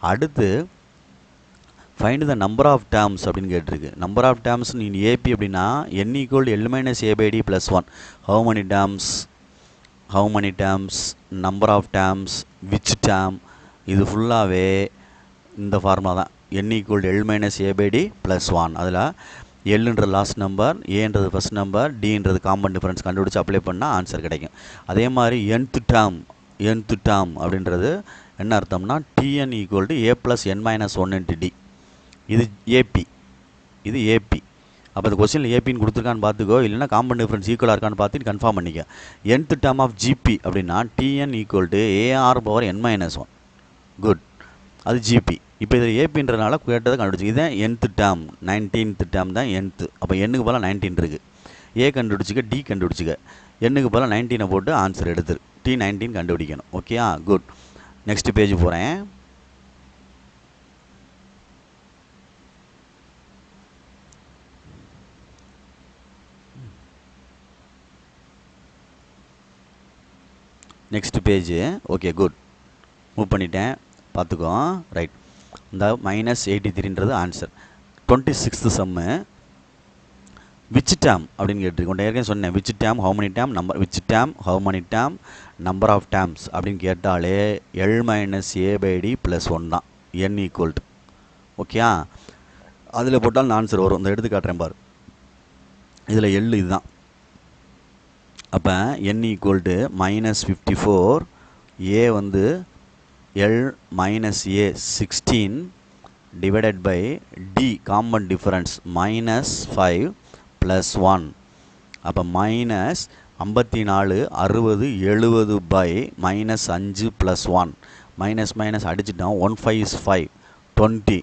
அடுத்து find the number of terms அப்படின்னு கேட்டிருக்கு. நம்பர் ஆஃப் டேர்ம்ஸ் நீ ஏபி அப்படின்னா n = L - A/D + 1. How many terms, number of terms, which term, இது ஃபுல்லாகவே இந்த ஃபார்முலா தான். n = L - A/D + 1. அதில் எல்ன்றது லாஸ்ட் நம்பர், ஏன்றது ஃபஸ்ட் நம்பர், டின்றது காமன் டிஃபரன்ஸ் கண்டுபிடிச்சி அப்ளை பண்ணால் ஆன்சர் கிடைக்கும். அதே மாதிரி nth டேர்ம் அப்படின்றது என்ன அர்த்தம்னா Tn = A + n - 1 × D. இது ஏபி, இது ஏபி. அப்போ இந்த கொஸ்டினில் ஏபின்னு கொடுத்துருக்கான்னு பார்த்துக்கோ, இல்லைனா காமன் டிஃபரன்ஸ் ஈக்குவலாக இருக்கான்னு பார்த்துட்டு கன்ஃபார்ம் பண்ணிக்க. nth டேர்ம் ஆஃப் ஜிபி அப்படின்னா Tn = AR/n - 1. குட், அது ஜிபி. இப்போ இதில் ஏபின்றனால கேட்டதை கண்டுபிடிச்சி. இதுதான் nth டேர்ம், 19th டேர்ம் தான் nth. அப்போ எண்ணுக்கு போல் 19 இருக்குது. ஏ கண்டுபிடிச்சிக்க, டி கண்டுபிடிச்சிக்க. எண்ணுக்கு போல் 19 போட்டு ஆன்சர் எடுத்துரு. T19 கண்டுபிடிக்கணும். Okay, good. நெக்ஸ்ட் பேஜ் போகிறேன். Next page. Okay, good. Move பண்ணிட்டேன், பார்த்துக்கோ. ரைட். இந்த -83ன்றது answer. 26th sum. Which term அப்படின்னு கேட்டிருக்கு. உன்ட்ட ஏற்கனவே சொன்னேன், which term, how many term, number, which term, how many term, number of terms அப்படின்னு கேட்டாலே L - A/D + 1 தான் n ஈக்குவல் டு. ஓகே, அதில் போட்டால் நான் ஆன்சர் வரும். இந்த எடுத்து காட்டுறேன் பாரு. இதில் எல் இதுதான். அப்போ n = -54, ஏ வந்து L - A 16 divided by d common difference -5 + 1. அப்போ -54, 60, 70 பை -5 + 1. மைனஸ் அடிச்சுட்டோம். 1 5 is 5, 20,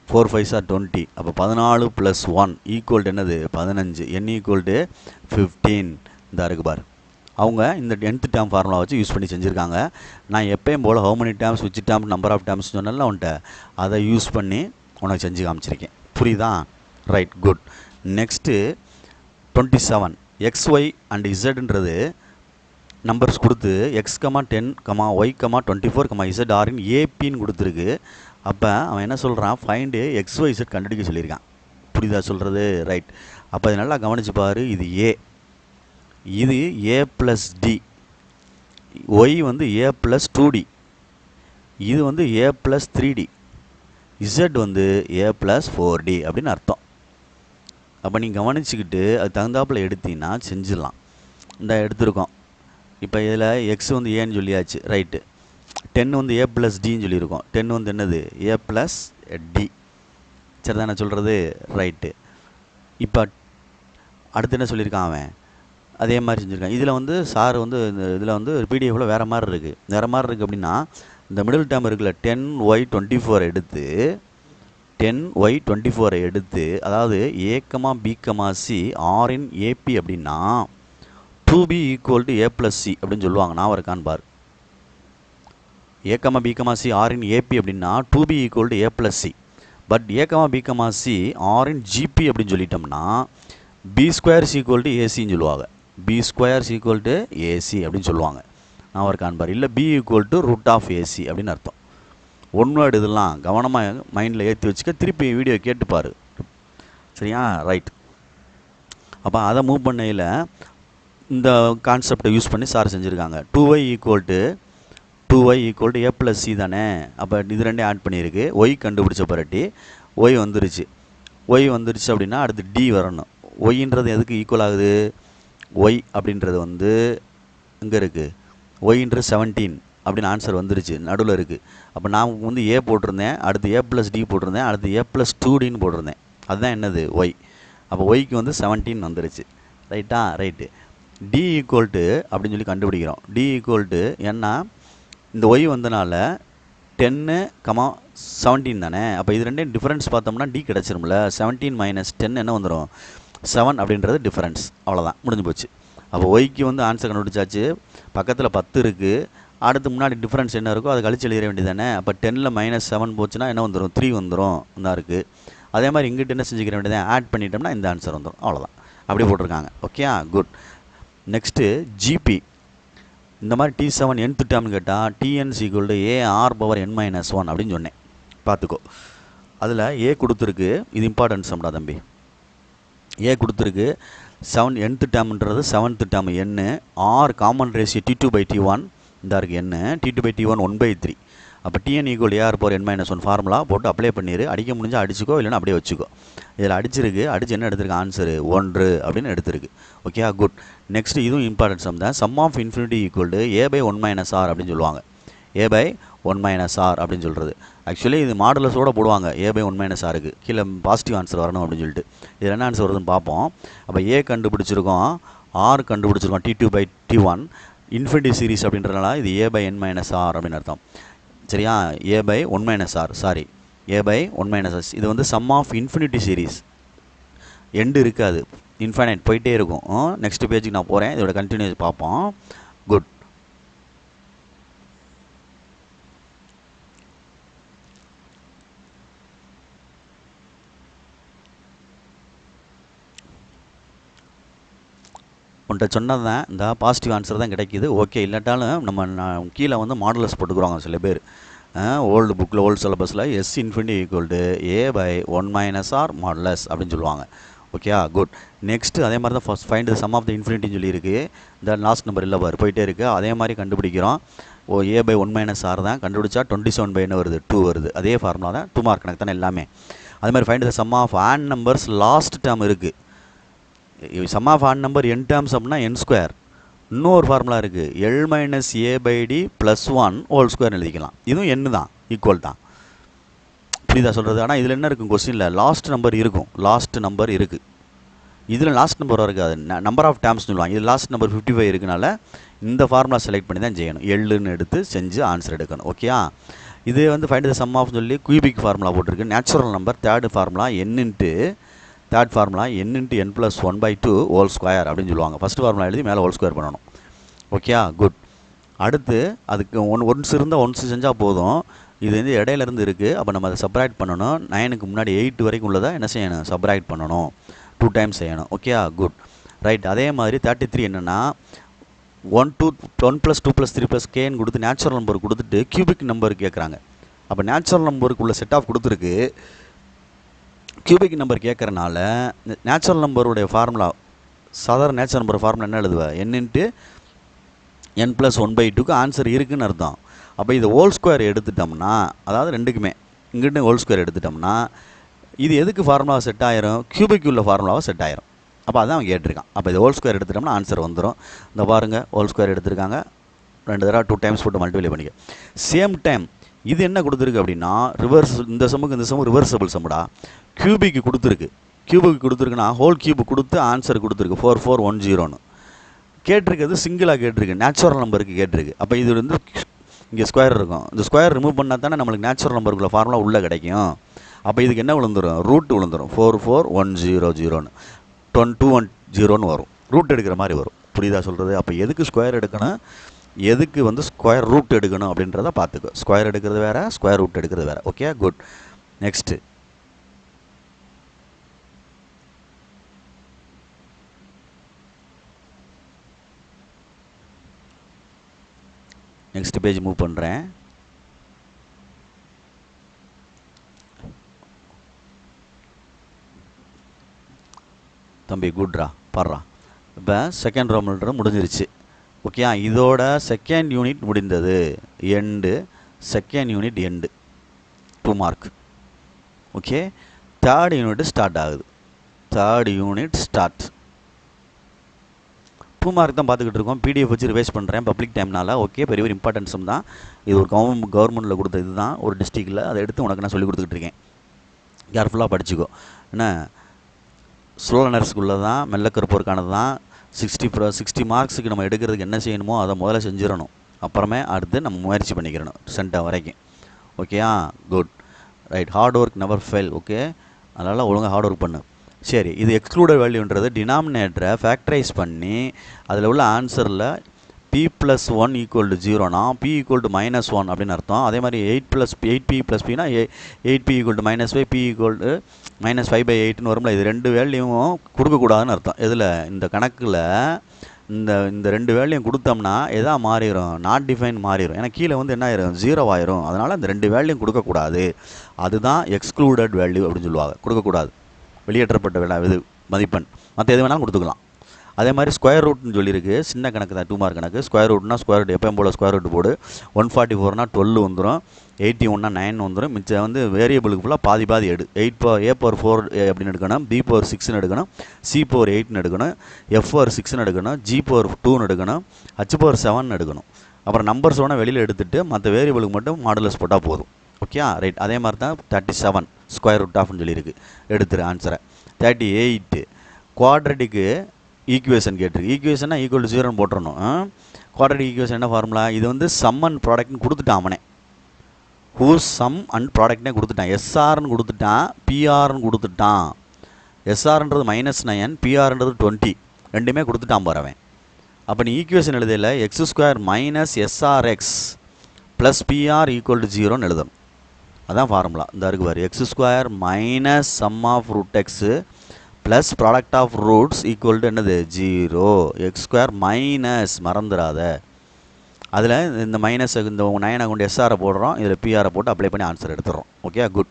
4 5s are 20. அப்போ 14 + 1 ஈக்குவல் என்னது, 15. n = 15. இந்த இருக்கு பார். அவங்க இந்த nth டேர்ம் ஃபார்முலா வச்சு யூஸ் பண்ணி செஞ்சுருக்காங்க. நான் எப்பயும் போல் how many terms, which term, number of terms சொன்னால உன்ட்ட அதை யூஸ் பண்ணி உனக்கு செஞ்சு காமிச்சிருக்கேன். புரியுதா? Right, good. Next 27. XY and இசட்ன்றது நம்பர்ஸ் கொடுத்து x, 10, y, 24, z are in ஏபின்னு கொடுத்துருக்கு. அப்போ அவன் என்ன சொல்கிறான், ஃபைண்டு XYZ கண்டுபிடிக்க சொல்லியிருக்கான். புரியுதா சொல்கிறது? ரைட். அப்போ அது நல்லா கவனிச்சு பாரு. இது ஏ, இது A + D, y வந்து A + 2D, இது வந்து A + 3D, z வந்து A + 4D அப்படின்னு அர்த்தம். அப்போ நீங்கள் கவனிச்சுக்கிட்டு அது தகுந்தாப்பில் எடுத்தீங்கன்னா செஞ்சிடலாம். இந்த எடுத்திருக்கோம். இப்போ இதில் எக்ஸ் வந்து ஏன்னு சொல்லியாச்சு, ரைட்டு. 10 வந்து ஏ ப்ளஸ் டின்னு சொல்லியிருக்கோம். 10 வந்து என்னது, ஏ ப்ளஸ் டி. சரி தான் நான் சொல்கிறது, ரைட்டு. இப்போ அடுத்து என்ன சொல்லியிருக்கான் அவன், அதே மாதிரி செஞ்சுருக்கான். இதில் வந்து சார் வந்து இந்த இதில் வந்து பிடிஎஃப்பில் வேறு மாதிரி இருக்குது அப்படின்னா, இந்த மிடில் டேர்ம் இருக்குல்ல 10y24 எடுத்து 10y24 எடுத்து, அதாவது a, b, c are in AP அப்படின்னா 2b equal to a plus c அப்படின்னு சொல்லுவாங்க. நான் இருக்கான்னு பார். a, b, c are in AP அப்படின்னா 2b equal to a plus c. But a, b, c are in GP அப்படின்னு சொல்லிட்டோம்னா b square equal to ஏசின்னு சொல்லுவாங்க. b square equal to a c அப்படின்னு சொல்லுவாங்க. நான் இருக்கான்னு பார். இல்லை b equal to root of a c அப்படின்னு அர்த்தம். ஒன் வேர்டு இதெல்லாம் கவனமாக மைண்டில் ஏற்றி வச்சுக்க, திருப்பி வீடியோ கேட்டுப்பார். சரியா, ரைட். அப்போ அதை மூவ் பண்ணையில் இந்த கான்செப்டை யூஸ் பண்ணி சார் செஞ்சுருக்காங்க. 2y equal to a plus C தானே. அப்போ இது ரெண்டே ஆட் பண்ணியிருக்கு. ஒய் கண்டுபிடிச்ச பரட்டி ஒய் வந்துருச்சு. அப்படின்னா அடுத்து டி வரணும். ஒய்ன்றது எதுக்கு ஈக்குவல் ஆகுது, ஒய் அப்படின்றது வந்து இங்கே இருக்குது. ஒய்ன்றது 17 அப்படின்னு ஆன்சர் வந்துருச்சு, நடுவில் இருக்குது. அப்போ நான் வந்து ஏ போட்டிருந்தேன், அடுத்து ஏ ப்ளஸ் டி போட்டிருந்தேன், அடுத்து ஏ ப்ளஸ் 2டின்னு போட்டிருந்தேன். அதுதான் என்னது, ஒய். அப்போ ஒய்க்கு வந்து 17 வந்துருச்சு. ரைட்டா, ரைட்டு. டி ஈக்குவல் டு அப்படின்னு சொல்லி கண்டுபிடிக்கிறோம். டி ஈக்குவல் டு ஏன்னா இந்த ஒய் வந்தனால 10, 17 தானே. அப்போ இது ரெண்டையும் டிஃப்ரென்ஸ் பார்த்தோம்னா டி கிடச்சிரும்ல. 17 மைனஸ் 10 என்ன வந்துடும், 7 அப்படின்றது டிஃப்ரென்ஸ். அவ்வளோதான், முடிஞ்சு போச்சு. அப்போ ஒய்க்கு வந்து ஆன்சர் கண்டுபிடிச்சாச்சு. பக்கத்தில் 10 இருக்குது. அடுத்து முன்னாடி டிஃப்ரென்ஸ் என்ன இருக்கோ அதை கழிச்சு எழுதிட வேண்டியது தானே. அப்போ 10ல் -7 போச்சுன்னா என்ன வந்துடும், 3 வந்துடும். தான் இருக்குது. அதே மாதிரி இங்கிட்ட என்ன செஞ்சுக்கிற வேண்டியது, ஆட் பண்ணிட்டோம்னா இந்த ஆன்சர் வந்துடும். அவ்வளோதான், அப்படி போட்டிருக்காங்க. Okay, good. Next GB. இந்த மாதிரி T7 nth டேர்ம்னு கேட்டால் TN = AR⁻n-1 அப்படின்னு சொன்னேன். பார்த்துக்கோ, அதில் ஏ கொடுத்துருக்கு. இது இம்பார்ட்டன்ஸ் நம்மடா தம்பி. ஏ கொடுத்துருக்கு. 7 nth டேர்ம்ன்றது 7th term n. R common ratio T2/T1 இந்த இருக்குது n. T2/T1 1/3. அப்போ TN = AR⁻n-1 ஃபார்முலா போட்டு அப்ளை பண்ணிடு. அடிக்க முடிஞ்சால் அடிச்சுக்கோ, இல்லைன்னா அப்படியே வச்சுக்கோ. இதில் அடிச்சிருக்கு. அடிச்சு என்ன எடுத்திருக்கு, ஆன்சரு 1 அப்படின்னு எடுத்திருக்கு. Okay, good. நெக்ஸ்ட் இதுவும் இம்பார்ட்டன்ட் சம் தான். Sum of infinity equal to a/1 - r அப்படின்னு சொல்லுவாங்க. a/1 - r அப்படின்னு சொல்கிறது. ஆக்சுவலி இது மாடுலஸோடு போடுவாங்க. a/1 - rக்கு கீழே பாசிட்டிவ் ஆன்சர் வரணும் அப்படின்னு சொல்லிட்டு. இதில் என்ன ஆன்சர் வருதுன்னு பார்ப்போம். அப்போ ஏ கண்டுபிடிச்சிருக்கோம், ஆர் கண்டுபிடிச்சிருக்கோம். T2/T1 இன்ஃபினிட்டி சீரிஸ் அப்படின்றனால இது a/n - r அப்படின்னு அர்த்தம். சரியா, a/1 - r, sorry, a/1 - s. இது வந்து sum of infinity series. End இருக்காது, இன்ஃபைனைட் போயிட்டே இருக்கும். நெக்ஸ்ட் பேஜுக்கு நான் போகிறேன். இதோட கண்டினியூஸ் பார்ப்போம். குட். உன்ட்ட சொன்னது தான், இந்த பாசிட்டிவ் ஆன்சர் தான் கிடைக்கிது. ஓகே, இல்லாட்டாலும் நம்ம கீழே வந்து மாடுலஸ் போட்டுக்குறாங்க சில பேர். ஓல்டு புக்கில், ஓல்டு சிலபஸில் S ∞ = a/1 - r மாடுலஸ் அப்படின்னு சொல்லுவாங்க. Okay, good. நெக்ஸ்ட்டு அதே மாதிரி தான் first find the sum of the இன்ஃபினிட்டின்னு சொல்லியிருக்கு. இந்த லாஸ்ட் நம்பர் இல்லை பாரு, போயிட்டே இருக்குது. அதே மாதிரி கண்டுபிடிக்கிறோம். a/1 - r தான் கண்டுபிடிச்சா 27 என்ன வருது, 2 வருது. அதே ஃபார்முலா தான், 2 மார்க் கணக்கு தானே எல்லாமே. அது மாதிரி find the sum of odd numbers last term இருக்குது. Sum of odd number n terms அப்படின்னா n². இன்னொரு ஃபார்முலா இருக்குது, L - a/d + 1² எழுதிக்கலாம். இதுவும் n தான், ஈக்குவல் தான். புரியுதா சொல்கிறது? ஆனால் இதில் என்ன இருக்கும், கொஸ்டினில் லாஸ்ட் நம்பர் இருக்கும். லாஸ்ட் நம்பர் இருக்குது. இதில் லாஸ்ட் நம்பர் இருக்காது, நம்பர் ஆஃப் டேர்ம்ஸ் சொல்லுவாங்க. இது லாஸ்ட் நம்பர் 55 இருக்குனால இந்த ஃபார்முலா செலக்ட் பண்ணி தான் செய்யணும். எள்ளுன்னு எடுத்து செஞ்சு ஆன்சர் எடுக்கணும். ஓகே, இது வந்து ஃபைண்ட் த சம் ஆஃப் சொல்லி குயூபிக் ஃபார்முலா போட்டிருக்கு. Natural number third formula n n + 1/2² அப்படின்னு சொல்லுவாங்க. ஃபஸ்ட் ஃபார்முலா எழுதி மேலே ஹோல்² பண்ணணும். Okay, good. அடுத்து அதுக்கு ஒன்ஸ் இருந்தால் ஒன்ஸ் செஞ்சால் போதும். இது வந்து இடையிலேருந்து இருக்குது. அப்போ நம்ம அதை சப்ராக்ட் பண்ணணும். 9க்கு முன்னாடி 8 வரைக்கும் உள்ளதை என்ன செய்யணும், சப்ராக்ட் பண்ணணும். 2 டைம்ஸ் செய்யணும். Okay, good, right. அதே மாதிரி 33 என்னென்னா 1 + 2 + 3 + kன்னு கொடுத்து நேச்சுரல் நம்பர் கொடுத்துட்டு கியூபிக் நம்பர் கேட்குறாங்க. அப்போ நேச்சுரல் நம்பருக்கு உள்ள செட் ஆஃப் கொடுத்துருக்கு. கியூபிக் நம்பர் கேட்குறனால நேச்சுரல் நம்பருடைய ஃபார்முலா, சாதாரண நேச்சுரல் நம்பர் ஃபார்முலா என்ன எழுதுவேன், n + 1/2க்கு ஆன்சர் இருக்குதுன்னு அர்த்தம். அப்போ இதை ஹோல் ஸ்கொயர் எடுத்துட்டோம்னா, அதாவது ரெண்டுக்குமே இங்கிட்ட ஹோல் ஸ்கொயர் எடுத்துட்டோம்னா இது எதுக்கு ஃபார்முலாவை செட் ஆயிரும்? கியூபிக் உள்ள ஃபார்முலாவை செட் ஆயிரும். அப்போ அதான் அவன் கேட்டிருக்கான். அப்போ இது ஹோல் ஸ்கொயர் எடுத்துட்டோம்னா ஆன்சர் வந்துடும். இந்த பாருங்கள், ஹோல் ஸ்கொயர் எடுத்திருக்காங்க, 2 தடவை 2 டைம்ஸ் போட்டு மல்டிப்ளை பண்ணிக்க. சேம் டைம் இது என்ன கொடுத்துருக்கு அப்படின்னா ரிவர்ஸ், இந்த சம்முக்கு இந்த சம்மு ரிவர்சபிள் சம்முடா. கியூபிக்கு கொடுத்துருக்கு. கியூபுக்கு கொடுத்துருக்குன்னா ஹோல் கியூபு கொடுத்து ஆன்சர் கொடுத்துருக்கு 4410ன்னு. கேட்டிருக்கிறது சிங்கிளாக கேட்டிருக்கு, நேச்சுரல் நம்பருக்கு கேட்டிருக்கு. அப்போ இது வந்து இங்கே ஸ்கொயர் இருக்கும். இந்த ஸ்கொயர் ரிமூவ் பண்ணால் தானே நம்மளுக்கு நேச்சுரல் நம்பருக்குள்ள ஃபார்முலா உள்ளே கிடைக்கும். அப்போ இதுக்கு என்ன விழுந்துடும்? ரூட் விழுந்துடும். 44100ன்னு 210ன்னு வரும். ரூட் எடுக்கிற மாதிரி வரும். புரியுதா சொல்கிறது? அப்போ எதுக்கு ஸ்கொயர் எடுக்கணும், எதுக்கு வந்து ஸ்கொயர் ரூட் எடுக்கணும் அப்படின்றத பார்த்துக்கோ. ஸ்கொயர் எடுக்கிறது வேறு, ஸ்கொயர் ரூட் எடுக்கிறது வேறு. Okay, good. Next page move பண்ணுறேன். தம்பி குட்ரா, பாடுறா. இப்போ செகண்ட் ரோமல்ன்ற முடிஞ்சிருச்சு. ஓகே, இதோட செகண்ட் யூனிட் முடிந்தது. End, second unit end, 2 mark. Okay, third unit start ஆகுது. Third unit start. 2 மார்க் தான் பார்த்துக்கிட்டு இருக்கோம். பிடிஎஃப் வச்சு ரிவைஸ் பண்ணுறேன் பப்ளிக் டைம்னால. ஓகே, பெரிய ஒரு இம்பார்ட்டன்ஸும் தான். இது ஒரு கவர்மெண்ட்டில் கொடுத்த இது தான், ஒரு டிஸ்ட்ரிக்டில். அதை எடுத்து உனக்கு நான் சொல்லி கொடுத்துக்கிட்டு இருக்கேன். கேர்ஃபுல்லாக படிச்சுக்கோ. என்ன, ஸ்லோ லேர்னர்ஸ்க்குள்ளே தான், மெல்ல கற்போருக்கானது தான். 60 மார்க்ஸுக்கு நம்ம எடுக்கிறதுக்கு என்ன செய்யணுமோ அதை முதல்ல செஞ்சிடணும். அப்புறமே அடுத்து நம்ம முயற்சி பண்ணிக்கிறணும் சென்டர் வரைக்கும். ஓகேயா, good, right. Hard work never fail. Okay, அதனால் ஒழுங்காக ஹார்ட் ஒர்க் பண்ணு. சரி, இது எக்ஸ்க்ளூடட் வேல்யூன்றது டினாமினேட்டரை ஃபேக்டரைஸ் பண்ணி அதில் உள்ள ஆன்சரில் p+1 = 0னா p = -1 அப்படின்னு அர்த்தம். அதே மாதிரி 8p + pனா 8p = -5, p = -5/8ன்னு வரும்ல. இது 2 வேல்யூவும் கொடுக்கக்கூடாதுன்னு அர்த்தம். இதில் இந்த கணக்கில் இந்த 2 வேல்யூயும் கொடுத்தோம்னா எதா மாறிடும்? நாட் டிஃபைன் மாறிடும். ஏன்னா கீழே வந்து என்ன ஆயிரும்? 0 ஆயிரும். அதனால் இந்த 2 வேல்யூயும் கொடுக்கக்கூடாது. அதுதான் எக்ஸ்க்ளூடட் வேல்யூ அப்படின்னு சொல்லுவாங்க. கொடுக்கக்கூடாது, வெளியேற்றப்பட்ட இது மதிப்பெண். மற்ற எது வேணாலும் கொடுத்துக்கலாம். அதே மாதிரி ஸ்கொயர் ரூட்னு சொல்லியிருக்கு. சின்ன கணக்கு தான், 2 மார்க் கணக்கு. ஸ்கொயர் ரூட்னா ஸ்கொயர் ரூட் எப்பயும் போல் ஸ்கொயர் ரூட் போடு. 144னா 12 வந்துடும், 81னா 9 வந்துடும். மிச்சம் வந்து வேரியபிளுக்கு ஃபுல்லாக பாதி எடு. a/4 அப்படின்னு எடுக்கணும், b/6ன்னு எடுக்கணும், c/8ன்னு எடுக்கணும், f/6ன்னு எடுக்கணும், g/2ன்னு எடுக்கணும், h/7ன்னு எடுக்கணும். அப்புறம் நம்பர்ஸ் வேணால் வெளியில் எடுத்துகிட்டு மற்ற வேரியபிளுக்கு மட்டும் மாடுலஸ் போட்டால் போதும். Okay, right. அதே மாதிரி தான் 37 ஸ்கொயர் ரூட் ஆஃப்னு சொல்லியிருக்கு. எடுத்துரு ஆன்சரை. 38 குவாட்ரட்டிக்கு ஈக்குவேஷன் கேட்டிருக்கு. ஈக்குவேஷன்னா ஈக்குவல் டு 0ன்னு போட்டுறணும். குவாட்ரட்டிக் ஈக்குவேஷன் என்ன ஃபார்முலா? இது வந்து சம் அண்ட் ப்ராடக்ட்னு கொடுத்துட்டான் அவனே. ஹூஸ் சம் அண்ட் ப்ராடக்ட்னே கொடுத்துட்டான். எஸ்ஆர்னு கொடுத்துட்டான், பிஆர்னு கொடுத்துட்டான். எஸ்ஆர்ன்றது -9, பிஆர்ன்றது 20, ரெண்டுமே கொடுத்துட்டான் பாரு அவன். அப்போ நீ ஈக்குவேஷன் எழுதையில் x² - SRX + PR = 0ன்னு எழுதணும். அதான் ஃபார்முலா. இந்த இருக்கு பாரு, x² - sum of root x plus product of roots equal to என்னது? 0. x² மறந்துடாத. அதில் இந்த மைனஸ் இந்த 9 கொண்டு எஸ்ஆரை போடுறோம், இதில் பிஆரை போட்டு அப்ளை பண்ணி ஆன்சர் எடுத்துடுறோம். Okay, good.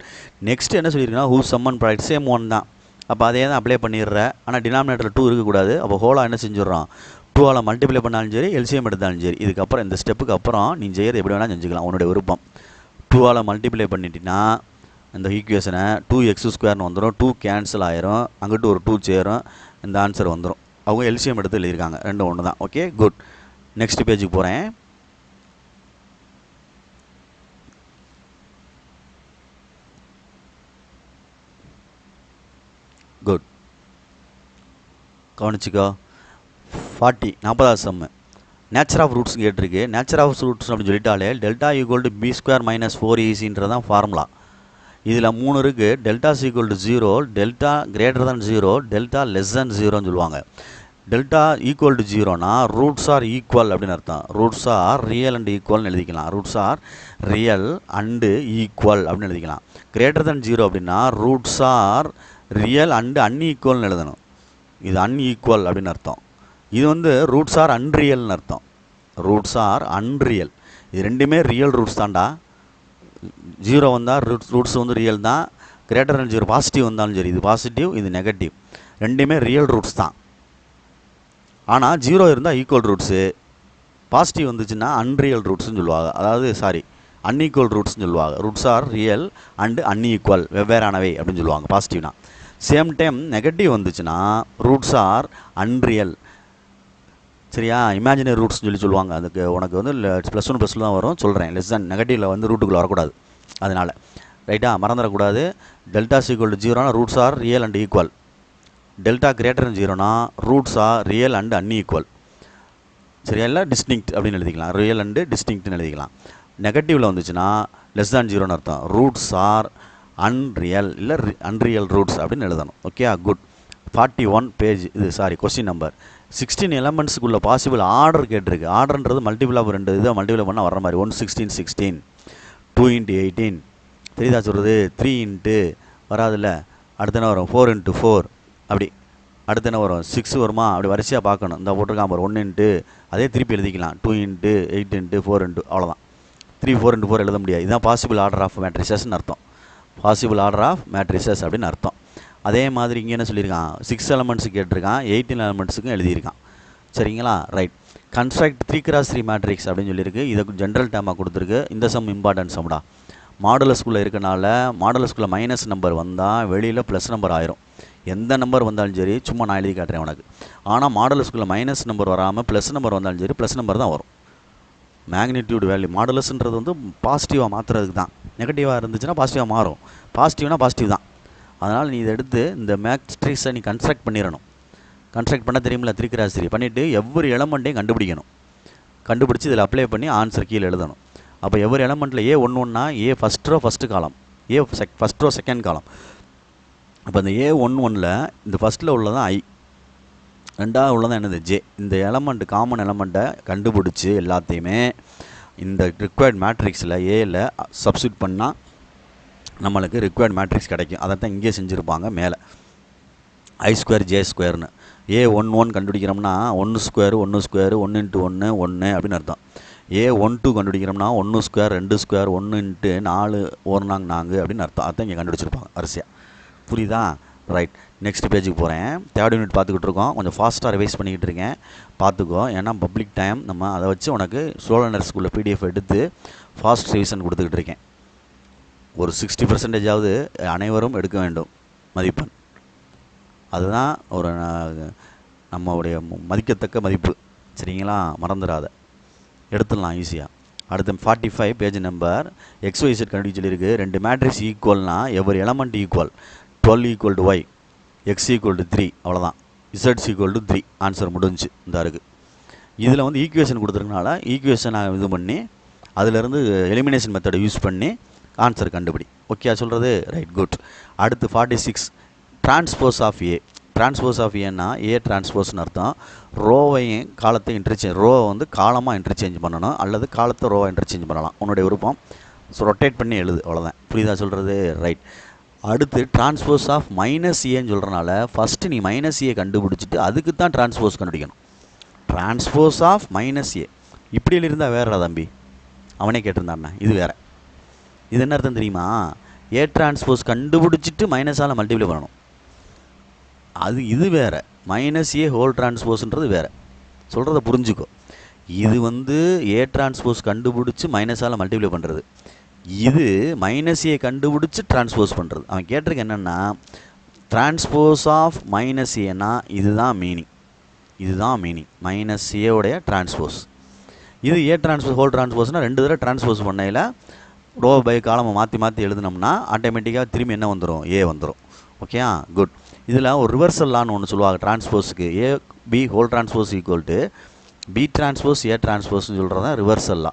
நெக்ஸ்ட் என்ன சொல்லியிருக்கீங்கன்னா who sum and product same 1 தான். அப்போ அதே தான் அப்ளை பண்ணிடுற. ஆனால் டினாமினேட்டரில் 2 இருக்கக்கூடாது. அப்போ ஹோலாக என்ன செஞ்சிடறோம்? 2ஆல் மல்டிப்ளை பண்ணாலும் சரி, எல்சிஎம் எடுத்தாலும் சரி. இதுக்கப்புறம் இந்த ஸ்டெப்புக்கு அப்புறம் நீ செய்கிறது எப்படி வேணால் செஞ்சுக்கலாம், உன்னுடைய விருப்பம். 2ஆல் மல்டிப்ளை பண்ணிட்டீங்கன்னா இந்த ஈக்குவேஷனை 2x² வந்துடும். 2 கேன்சல் ஆயிரும், அங்கிட்டு ஒரு 2 சேரும், இந்த ஆன்சர் வந்துடும். அவங்க எல்சிஎம் எடுத்து எழுதியிருக்காங்க, ரெண்டும் ஒன்று தான். Okay, good. நெக்ஸ்ட் பேஜுக்கு போகிறேன். குட், கவனிச்சிக்கோ. 40வது சம்மு நேச்சர் ஆஃப் ரூட்ஸ் கேட்டிருக்கு. நேச்சர் ஆஃப் ரூட்ஸ் அப்படின்னு சொல்லிட்டாலே டெல்டா = b² - 4ac ஃபார்முலா. இதில் 3 இருக்குது. டெல்டா = 0, டெல்டா > 0, டெல்டா <0ன்னு சொல்லுவாங்க. டெல்டா = 0னா ரூட்ஸ் ஆர் ஈக்குவல் அப்படின்னு அர்த்தம். ரூட்ஸ் ஆர் ரியல் அண்ட் ஈக்குவல்னு எழுதிக்கலாம். Roots are real and equal அப்படின்னு எழுதிக்கலாம். <0 அப்படின்னா ரூட்ஸ் ஆர் ரியல் அண்டு அன்ஈக்குவல்னு எழுதணும். இது அன்ஈக்குவல் அப்படின்னு அர்த்தம். இது வந்து ரூட்ஸ் ஆர் அன்ரியல்னு அர்த்தம். Roots are unreal. இது ரெண்டுமே ரியல் ரூட்ஸ் தான்டா. 0 வந்தால் ரூட்ஸ் வந்து ரியல் தான். <0 பாசிட்டிவ் வந்தாலும் சரி, இது பாசிட்டிவ், இது நெகட்டிவ், ரெண்டுமே ரியல் ரூட்ஸ் தான். ஆனால் 0 இருந்தால் ஈக்குவல் ரூட்ஸு, பாசிட்டிவ் வந்துச்சுன்னா அன்ரியல் ரூட்ஸ்ன்னு சொல்லுவாங்க. அதாவது அன்ஈக்குவல் ரூட்ஸ்னு சொல்லுவாங்க. Roots are real and unequal, வெவ்வேறானவை அப்படின்னு சொல்லுவாங்க பாசிட்டிவ்னா. சேம் டைம் நெகட்டிவ் வந்துச்சுன்னா ரூட்ஸ் ஆர் அன்ரியல். சரியா? இமேஜினரி ரூட்ஸ்னு சொல்லுவாங்க. அதுக்கு உனக்கு வந்து +1 +2 தான் வரும் சொல்கிறேன். லெஸ் தேன் நெகட்டிவில் வந்து ரூட்டுக்குள்ளே வரக்கூடாது. அதனால் ரைட்டா, மறந்துடக்கூடாது. டெல்டா = 0னா roots are real and equal. Delta > 0னா roots are real and unequal. சரியா? இல்லை டிஸ்டிங்க்ட் அப்படின்னு எழுதிக்கலாம். ரியல் அண்டு டிஸ்டிங்க்ட்னு எழுதிக்கலாம். நெகட்டிவில் வந்துச்சுன்னா லெஸ் தேன் 0ன்னு அர்த்தம். ரூட்ஸ் ஆர் அன்ரியல், இல்லை அன்ரியல் ரூட்ஸ் அப்படின்னு எழுதணும். Okay, good. 41 பேஜ் இது. சாரி, கொஸ்டின் நம்பர் 16 எலமெண்ட்ஸுக்குள்ள பாசிபிள் ஆர்டர் கேட்டிருக்கு. ஆர்டர்ன்றது மல்டிபிள் ஆஃப் 2 இதை மல்டிபிள் பண்ணால் வர மாதிரி 1 16 16 2 × 18 தெரியுதா சொல்கிறது? 3 × வராதில்ல, அடுத்து என்ன வரும்? 4 × 4 அப்படி. அடுத்து என்ன வரும்? 6 வருமா? அப்படி வரிசையாக பார்க்கணும். இந்த போட்டிருக்கான் பாரு 1 × அதே திருப்பி எழுதிக்கலாம் 2 × 8 × 4 × அவ்வளோதான். 3 4 × 4 எழுத முடியாது. இதுதான் பாசிபிள் ஆர்டர் ஆஃப் மேட்ரிசஸ்ன்னு அர்த்தம். பாசிபிள் ஆர்டர் ஆஃப் மேட்ரிசஸ் அப்படின்னு அர்த்தம். அதே மாதிரி இங்கே என்ன சொல்லியிருக்கான்? 6 எலமெண்ட்ஸுக்கு கேட்டிருக்கான், 18 எலமெண்ட்ஸுக்கும் எழுதியிருக்கான். சரிங்களா? ரைட். கன்ஸ்ட்ரக்ட் 3x3 மேட்ரிக்ஸ் அப்படின்னு சொல்லியிருக்கு. இதுக்கு ஜென்ரல் டேமாக கொடுத்துருக்கு. இந்த சம் இம்பார்ட்டன்ட் சம்டா. மாடுலஸ்குள்ளே இருக்கனால மாடுலஸ்குள்ளே மைனஸ் நம்பர் வந்தால் வெளியில் ப்ளஸ் நம்பர் ஆயிரும். எந்த நம்பர் வந்தாலும் சரி, சும்மா நான் எழுதி காட்டுறேன் உனக்கு. ஆனால் மாடுலஸ்குள்ளே மைனஸ் நம்பர் வராமல் ப்ளஸ் நம்பர் வந்தாலும் சரி, ப்ளஸ் நம்பர் தான் வரும். மேக்னிடியூட் வேல்யூ மாடுலஸ்ன்றது வந்து பாசிட்டிவாக மாற்றுறதுக்கு தான். நெகட்டிவாக இருந்துச்சுன்னா பாசிட்டிவாக மாறும். பாசிட்டிவ்னா பாசிட்டிவ் தான். அதனால் நீ இதை எடுத்து இந்த மேட்ரிக்ஸை நீ கன்ஸ்ட்ரக்ட் பண்ணிடணும். கன்ஸ்ட்ரக்ட் பண்ண தெரியுமில்ல? 3x3 பண்ணிவிட்டு எவ்வொரு எலமெண்ட்டையும் கண்டுபிடிக்கணும். கண்டுபிடிச்சி இதில் அப்ளை பண்ணி ஆன்சர் கீழே எழுதணும். அப்போ எவ்வொரு எலமெண்ட்டில் A11னா A first row first column, A first row second column. அப்போ இந்த A11ல் இந்த ஃபஸ்ட்டில் உள்ளதான் I, ரெண்டாவது உள்ளதான் என்னது J. இந்த எலமெண்ட் காமன் எலமெண்ட்டை கண்டுபிடிச்சி எல்லாத்தையுமே இந்த ரிக்வயர்ட் மேட்ரிக்ஸில் ஏயில் சப்ஸ்டியூட் பண்ணால் நம்மளுக்கு ரிக்வயர்ட் மேட்ரிக்ஸ் கிடைக்கும். அதை தான் இங்கே செஞ்சுருப்பாங்க மேலே I2 J2ன்னு. A11 கண்டுபிடிக்கிறோம்னா 1 ஸ்கொயர் 1 ஸ்கொயர் 1 × 1 1 அப்படின்னு அர்த்தம். A12 கண்டுபிடிக்கிறோம்னா 1 ஸ்கொயர் 2 ஸ்கொயர் 1 × 4 1 4 அப்படின்னு அர்த்தம். அதான் இங்கே கண்டுபிடிச்சிருப்பாங்க வரிசையாக. புரியுதா? ரைட். நெக்ஸ்ட் பேஜுக்கு போகிறேன். 3rd யூனிட் பார்த்துக்கிட்டு இருக்கோம். கொஞ்சம் ஃபாஸ்ட்டாக ரிவைஸ் பண்ணிக்கிட்டு இருக்கேன், பார்த்துக்கோ. ஏன்னா பப்ளிக் டைம் நம்ம அதை வச்சு உனக்கு சோழனர் ஸ்கூலில் PDF எடுத்து ஃபாஸ்ட் ரிவிஷன் கொடுத்துக்கிட்டு இருக்கேன். ஒரு 60% அனைவரும் எடுக்க வேண்டும் மதிப்பெண். அதுதான் ஒரு நம்மளுடைய மதிக்கத்தக்க மதிப்பு. சரிங்களா? மறந்துடாத, எடுத்துடலாம் ஈஸியாக. அடுத்து 45 பேஜ் நம்பர் XYZ கண்டுபிடிச்சு சொல்லியிருக்கு. 2 matrix ஈக்குவல்னா எவ்வொரு element equal. 12 = y, x = 3, அவ்வளோதான். z = 3. ஆன்சர் முடிஞ்சு இந்த இருக்குது. இதில் வந்து ஈக்குவேஷன் கொடுத்துருக்கனால ஈக்குவேஷனை இது பண்ணி அதிலிருந்து எலிமினேஷன் மெத்தடை யூஸ் பண்ணி ஆன்சர் கண்டுபிடி. ஓகே சொல்கிறது? Right, good. அடுத்து 46 transpose of a. Transpose of ஏன்னா ஏ டிரான்ஸ்போஸ்னு அர்த்தம். ரோவையும் காலத்தை ரோவை வந்து காலமாக இன்டர்சேஞ்ச் பண்ணணும், அல்லது காலத்தை ரோவை இன்டர்சேஞ்ச் பண்ணலாம். உன்னுடைய விருப்பம். ஸோ ரொட்டேட் பண்ணி எழுது, அவ்வளோதான். புரியுதா சொல்கிறது? ரைட். அடுத்து டிரான்ஸ்போஸ் ஆஃப் -ஏன்னு சொல்கிறனால ஃபஸ்ட்டு நீ -ஏ கண்டுபிடிச்சிட்டு அதுக்கு தான் டிரான்ஸ்போஸ் கண்டுபிடிக்கணும். டிரான்ஸ்போஸ் ஆஃப் -ஏ இப்படி எழுதியிருந்தால் வேறா தம்பி, அவனே கேட்டிருந்தாண்ணா. இது வேறு. இது என்ன அர்த்தம் தெரியுமா? ஏ டிரான்ஸ்போஸ் கண்டுபிடிச்சிட்டு மைனஸால் மல்டிப்ளை பண்ணணும். இது வேறு. -A ஹோல் டிரான்ஸ்போஸ்ன்றது வேறு. சொல்கிறத புரிஞ்சுக்கோ. இது வந்து ஏ டிரான்ஸ்போஸ் கண்டுபிடிச்சி மைனஸால் மல்டிப்ளை பண்ணுறது. இது -A கண்டுபிடிச்சி டிரான்ஸ்போஸ் பண்ணுறது. அவன் கேட்டிருக்க என்னென்னா டிரான்ஸ்போஸ் ஆஃப் -ஏன்னா இதுதான் மீனிங். இதுதான் மீனிங். -A transpose. இது ஏ டிரான்ஸ்போஸ் ஹோல் டிரான்ஸ்போஸ்னால் 2 தடவை டிரான்ஸ்போஸ் பண்ணையில் ரோ பை காலமை மாற்றி மாற்றி எழுதினோம்னா ஆட்டோமேட்டிக்காக திரும்பி என்ன வந்துடும்? ஏ வந்துடும். Okay, good. இதில் ஒரு ரிவர்சல் லான்னு ஒன்று சொல்லுவாங்க டிரான்ஸ்போஸுக்கு. A B whole transpose = B transpose A டிரான்ஸ்போஸ்ன்னு சொல்கிறது தான் ரிவர்சல் லா.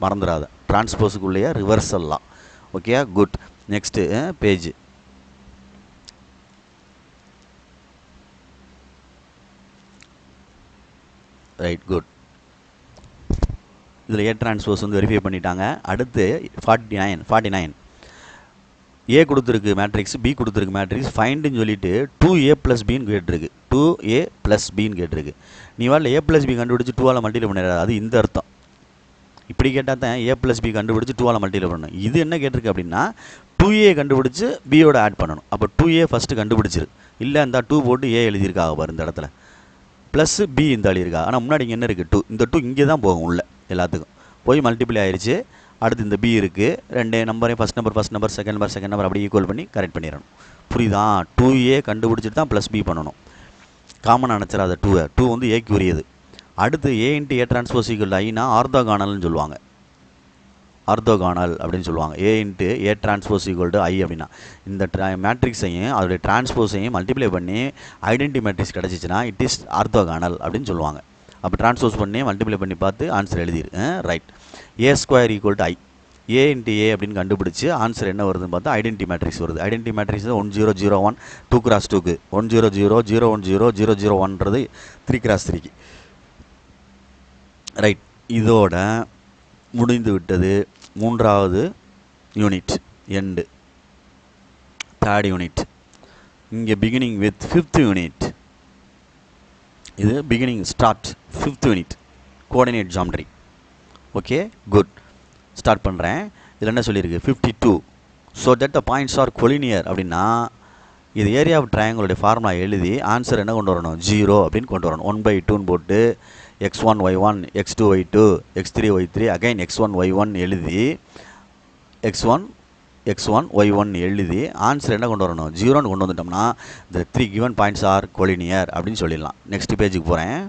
மறந்துடாத, டிரான்ஸ்போஸுக்குள்ளேயே reversal law. Okay, good. Next page. Right, good. இதில் ஏ டிரான்ஸ்போஸ் வந்து வெரிஃபை பண்ணிட்டாங்க. அடுத்து 49 ஏ கொடுத்துருக்கு மேட்ரிக்ஸ், பி கொடுத்துருக்கு மேட்ரிக்ஸ். ஃபைண்டுன்னு சொல்லிட்டு 2A + Bன்னு கேட்டிருக்கு. 2A + Bன்னு கேட்டிருக்கு. நீ வரல A + B கண்டுபிடிச்சி 2ஆல் மல்டிப்ளை பண்ணிடாது. அது இந்த அர்த்தம். இப்படி கேட்டால் தான் A + B கண்டுபிடிச்சி 2ஆல் மல்டிப்ளை பண்ணணும். இது என்ன கேட்டிருக்கு அப்படின்னா 2A கண்டுபிடிச்சி பியோட ஆட் பண்ணணும். அப்போ 2A ஃபஸ்ட்டு கண்டுபிடிச்சிரு. இல்லை இந்த 2 போட்டு ஏ எழுதியிருக்காங்க பாரு இந்த இடத்துல. +B இந்த எழுதியிருக்கா. ஆனால் முன்னாடி இங்கே என்ன இருக்குது? 2. இந்த 2 இங்கே தான் போகும் உள்ள எல்லாத்துக்கும். போய் மல்டிப்ளை ஆயிடுச்சு. அடுத்து இந்த பி இருக்குது, ரெண்டு நம்பரையும் ஃபஸ்ட் நம்பர் செகண்ட் நம்பர் அப்படி ஈக்குவல் பண்ணி கரெக்ட் பண்ணிடணும். புரியுதா? 2a கண்டுபிடிச்சிட்டு தான் ப்ளஸ் பி பண்ணணும். காமன் நினச்சிடாத 2 வந்து ஏக்கு உரியது. அடுத்து a into A transpose equal ஐனா ஆர்த்தோகானல்னு சொல்லுவாங்க. ஆர்த்தோகானல் அப்படின்னு சொல்லுவாங்க. a into A transpose equal to I அப்படின்னா இந்த மேட்ரிக்ஸையும் அதோடைய டிரான்ஸ்போஸையும் மல்டிப்ளை பண்ணி ஐடென்டி மேட்ரிக்ஸ் கிடச்சிச்சின்னா இட் இஸ் ஆர்த்தோகானல் அப்படின்னு சொல்லுவாங்க. அப்போ டிரான்ஸ்போஸ் பண்ணி மல்டிப்ளை பண்ணி பார்த்து ஆன்சர் எழுதிரு. Right. A square equal to I, A into A அப்படின்னு கண்டுபிடிச்சி ஆன்சர் என்ன வருதுன்னு பார்த்தா ஐடென்டி மேட்ரிக்ஸ் வருது. ஐடென்டி மேட்ரிக்ஸ் 1001 2x2க்கு 100 010 001ன்றது 3x3க்கு. ரைட். இதோட முடிந்து விட்டது மூன்றாவது யூனிட் எண்டு, தேர்ட் யூனிட். இங்கே பிகினிங் வித் ஃபிஃப்த் யூனிட். இது beginning start fifth unit coordinate geometry. Okay, good. Start பண்ணுறேன். இதில் என்ன சொல்லியிருக்கு? 52 so that the points are collinear அப்படின்னா இது ஏரியா ஆஃப் ட்ரையாங்கிளுடைய ஃபார்முலா எழுதி ஆன்சர் என்ன கொண்டு வரணும்? 0 அப்படின்னு கொண்டு வரணும். 1/2ன்னு போட்டு x1 y1 x2 y2 x3 y3 again x1 y1 எழுதி x1 y1 எழுதி ஆன்சர் என்ன கொண்டு வரணும்? 0ன்னு கொண்டு வந்துட்டோம்னா the 3 given points are collinear அப்படின்னு சொல்லிடலாம். நெக்ஸ்ட் பேஜுக்கு போகிறேன்.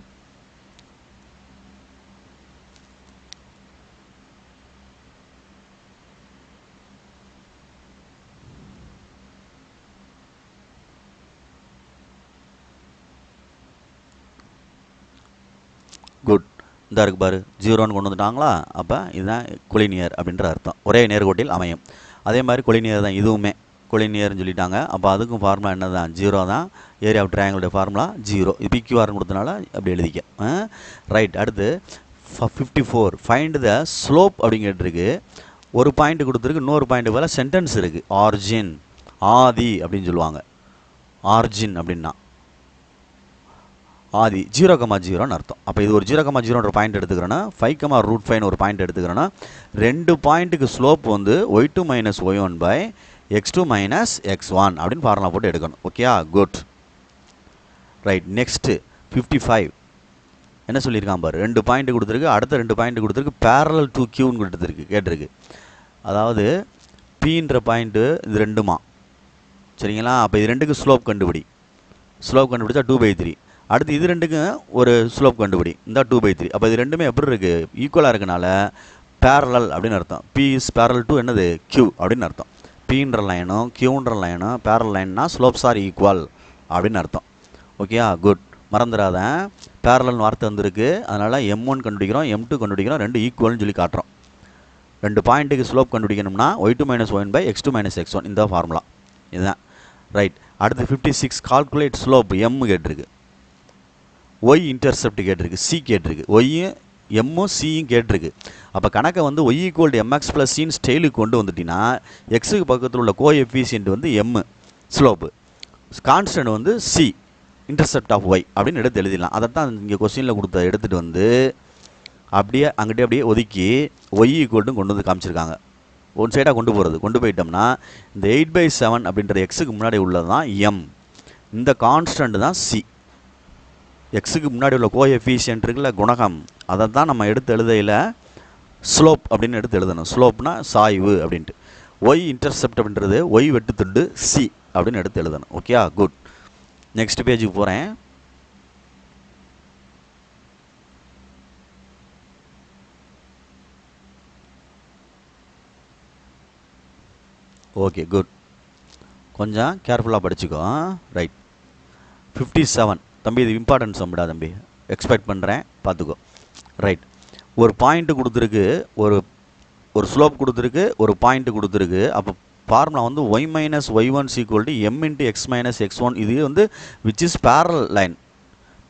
குட். இந்த இருக்கு பாரு, 0ன்னு கொண்டு வந்துட்டாங்களா? அப்போ இதுதான் கொலினியர் அப்படின்ற அர்த்தம். ஒரே நேர்கோட்டில் அமையும். அதே மாதிரி கொலினியர் தான் இதுவுமே, கொலினியர்னு சொல்லிட்டாங்க. அப்போ அதுக்கும் ஃபார்முலா என்ன தான்? 0 தான். ஏரியா ஆஃப் ட்ரையாங்கிளுடைய ஃபார்முலா 0. இது பிக்யூஆர்னு கொடுத்தனால அப்படி எழுதிக்க. ரைட். அடுத்து 54 ஃபைண்ட் த ஸ்லோப் அப்படின்னு கேட்டிருக்கு. ஒரு பாயிண்ட் கொடுத்துருக்கு, இன்னொரு பாயிண்ட் போல் சென்டென்ஸ் இருக்குது. ஆர்ஜின், ஆதி அப்படின்னு சொல்லுவாங்க. ஆர்ஜின் அப்படின்னா ஆதி 0,0ன்னு அர்த்தம். அப்போ இது ஒரு 0,0ன்ற பாயிண்ட் எடுத்துக்கிறோன்னா 5,√5 ஒரு பாயிண்ட் எடுத்துக்கிறோன்னா 2 பாயிண்ட்டுக்கு ஸ்லோப் வந்து y2 - y1 by x2 - x1 அப்படின்னு ஃபார்முலா போட்டு எடுக்கணும். ஓகேயா? குட். ரைட். நெக்ஸ்ட்டு 55 என்ன சொல்லியிருக்கான் பாரு, 2 பாயிண்ட் கொடுத்துருக்கு, அடுத்த 2 பாயிண்ட் கொடுத்துருக்கு, parallel to Qன்னு கேட்டிருக்கு. அதாவது Pன்ற பாயிண்ட்டு இது ரெண்டுமா, சரிங்களா? அப்போ இது ரெண்டுக்கு ஸ்லோப் கண்டுபிடி. ஸ்லோப் கண்டுபிடிச்சா 2/3. அடுத்து இது ரெண்டுக்கும் ஒரு ஸ்லோப் கண்டுபிடி. இந்த 2/3. அப்போ இது ரெண்டுமே எப்படி இருக்குது? ஈக்குவலாக இருக்கனால பேரலல் அப்படின்னு அர்த்தம். P இஸ் பேரலல் டு என்னது? Q அப்படின்னு அர்த்தம். Pன்ற லைனும் Qன்ற லைனும் பேரல் லைன்னா ஸ்லோப்ஸ் ஆர் ஈக்குவல் அப்படின்னு அர்த்தம். ஓகேயா? குட். மறந்துடாத, பேரலல்னு வார்த்தை வந்திருக்கு. அதனால் M1 கண்டுபிடிக்கிறோம், M2 கண்டுபிடிக்கிறோம், ரெண்டு ஈக்குவல்னு சொல்லி காட்டுறோம். 2 பாயிண்ட்டுக்கு ஸ்லோப் கண்டுபிடிக்கணும்னா y2 - y1 by x2 - x1 இந்த ஃபார்முலா இதுதான். ரைட். அடுத்து 56 கால்குலேட் ஸ்லோப் M கேட்டிருக்கு, y இன்டர்செப்ட் கேட்டிருக்கு, C கேட்டிருக்கு, ஒய்யும் எம்மும் சியும் கேட்டிருக்கு. அப்போ கணக்கை வந்து y = mx + c ஸ்டைலுக்கு கொண்டு வந்துட்டிங்கன்னா எக்ஸுக்கு பக்கத்தில் உள்ள கோஎஃபிஷியன்ட் வந்து M, ஸ்லோப்பு கான்ஸ்டன்ட் வந்து C, இன்டர்செப்ட் ஆஃப் y அப்படின்னு எடுத்து எழுதிடலாம். அதை தான் இங்கே கொஸ்டினில் கொடுத்த எடுத்துகிட்டு வந்து அப்படியே அங்கிட்டே அப்படியே ஒதுக்கி y = கொண்டு வந்து காமிச்சிருக்காங்க. ஒன் சைடாக கொண்டு போயிட்டோம்னா இந்த 8/7 அப்படின்றது எக்ஸுக்கு முன்னாடி உள்ளது தான் M, இந்த கான்ஸ்டன்ட் தான் C. எக்ஸுக்கு முன்னாடி உள்ள கோஎஃபிஷியன்ட் இருக்குல்ல, குணகம், அதை தான் நம்ம எடுத்து எழுதையில் ஸ்லோப் அப்படின்னு எடுத்து எழுதணும். ஸ்லோப்னா சாய்வு அப்படின்ட்டு. ஒய் இன்டர்செப்ட் அப்படின்றது ஒய் வெட்டுத்துண்டு C அப்படின்னு எடுத்து எழுதணும். Okay, good. நெக்ஸ்ட் பேஜுக்கு போகிறேன். Okay, good. கொஞ்சம் கேர்ஃபுல்லாக படிச்சுக்கோ. ரைட். 57 தம்பி, இது இம்பார்ட்டன்ட் சம்டா தம்பி, எக்ஸ்பெக்ட் பண்ணுறேன், பார்த்துக்கோ. ரைட். ஒரு பாயிண்ட்டு கொடுத்துருக்கு, ஒரு ஸ்லோப் கொடுத்துருக்கு, ஒரு பாயிண்ட்டு கொடுத்துருக்கு. அப்போ ஃபார்முலா வந்து y - y1 = m × x - x1. இது வந்து which is barrel line,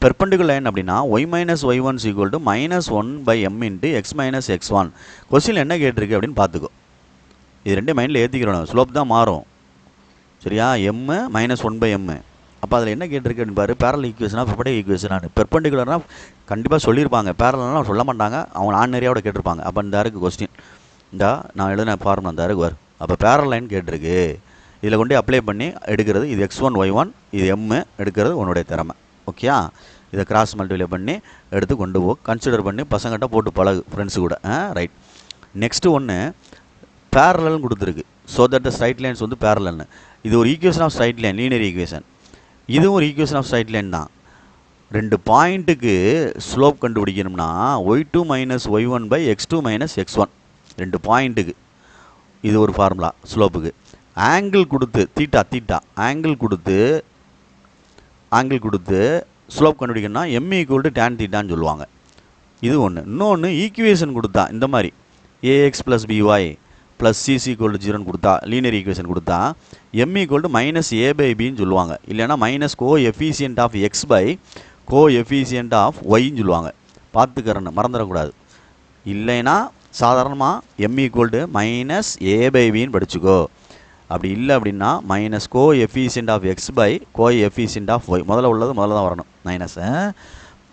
perpendicular line. அப்படின்னா y - y1 = -1/m × x - x1. கொஸ்டினில் என்ன கேட்டிருக்கு அப்படின்னு பார்த்துக்கோ. இது ரெண்டு மைண்டில் ஏற்றிக்கிறோம். ஸ்லோப் தான் மாறும், சரியா? m -1/m. அப்போ அதில் என்ன கேட்டிருக்கு அப்படின்னு பாரு. Barrel ஈக்குவேஷனா perpendicular ஈக்குவேஷனானு. பெர்பெண்டிகுலர்னா கண்டிப்பாக சொல்லியிருப்பாங்க, பேரலாம் சொல்ல மாட்டாங்க, அவங்க ஆர்டினரியாவோட கேட்டிருப்பாங்க. அப்போ இந்த இருக்குது கொஸ்டின், இந்த நான் எழுதின ஃபார்முலா இந்த இருக்குது வரும். அப்போ பேரல் லைன் கேட்டிருக்கு, இதில் கொண்டு அப்ளை பண்ணி எடுக்கிறது. இது x1 y1, இது m எடுக்கிறது உன்னுடைய திறமை. ஓகேயா? இதை கிராஸ் மல்டிப்ளை பண்ணி எடுத்து கொண்டு போ, கன்சிடர் பண்ணி பசங்கிட்ட போட்டு பழகு ஃப்ரெண்ட்ஸு கூட. ரைட். நெக்ஸ்ட்டு ஒன்று பேரலல்னு கொடுத்துருக்கு. So that the straight lines வந்து பேரலல்னு. இது ஒரு equation of straight line, linear equation. இதுவும் ஒரு ஈக்குவேஷன் ஆஃப் ஸ்ட்ரைட் லைன் தான். ரெண்டு பாயிண்ட்டுக்கு ஸ்லோப் கண்டுபிடிக்கணும்னா y2 minus y1 by x2 minus x1. ரெண்டு பாயிண்ட்டுக்கு இது ஒரு ஃபார்முலா ஸ்லோப்புக்கு. ஆங்கிள் கொடுத்து தீட்டா ஆங்கிள் கொடுத்து ஸ்லோப் கண்டுபிடிக்கணும்னா m ஈக்குவல் டு tan தீட்டான்னு சொல்லுவாங்க. இது ஒன்று. இன்னொன்று ஈக்குவேஷன் கொடுத்தா இந்த மாதிரி ax plus by plus cc equal to 0ன்னு கொடுத்தா, லீனியர் ஈக்குவேஷன் கொடுத்தா m equal to minus a by பின்னு சொல்லுவாங்க. இல்லைன்னா minus coefficient of x by coefficient of ஒய்ன்னு சொல்லுவாங்க. பார்த்துக்கிறன்னு மறந்துடக்கூடாது. இல்லைன்னா சாதாரணமாக m equal to minus a by பின்னு படிச்சுக்கோ. அப்படி இல்லை அப்படின்னா minus coefficient of x by coefficient of y. முதல்ல உள்ளது முதல்ல தான் வரணும்.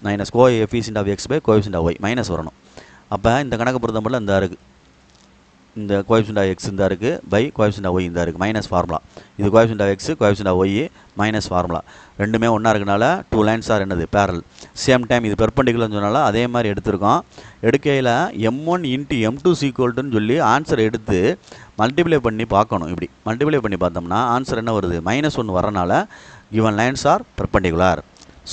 Minus coefficient of x by coefficient of y minus வரணும். அப்போ இந்த கணக்கு பொறுத்த மட்டும் இந்த இருக்குது, இந்த கோஎஃபிஷியன்ட் ஆஃப் எக்ஸ் இந்த இருக்குது பை கோஎஃபிஷியன்ட் ஆஃப் ஒய் இந்த இருக்குது, மைனஸ் ஃபார்முலா. இது coefficient of x coefficient of y minus formula. ரெண்டுமே ஒன்றா இருக்கனால டூ லைன்ஸ் ஆர் என்னது பேரல். சேம் டைம் இது பெர்பெண்டிகுலர்னு சொன்னால அதே மாதிரி எடுத்திருக்கோம். எடுக்கையில் m1 இன்ட்டு m2 சீக்வல்ட்டுன்னு சொல்லி ஆன்சர் எடுத்து மல்டிப்ளை பண்ணி பார்க்கணும். இப்படி மல்டிப்ளை பண்ணி பார்த்தோம்னா ஆன்சர் என்ன வருது, -1 வரனால given lines are perpendicular,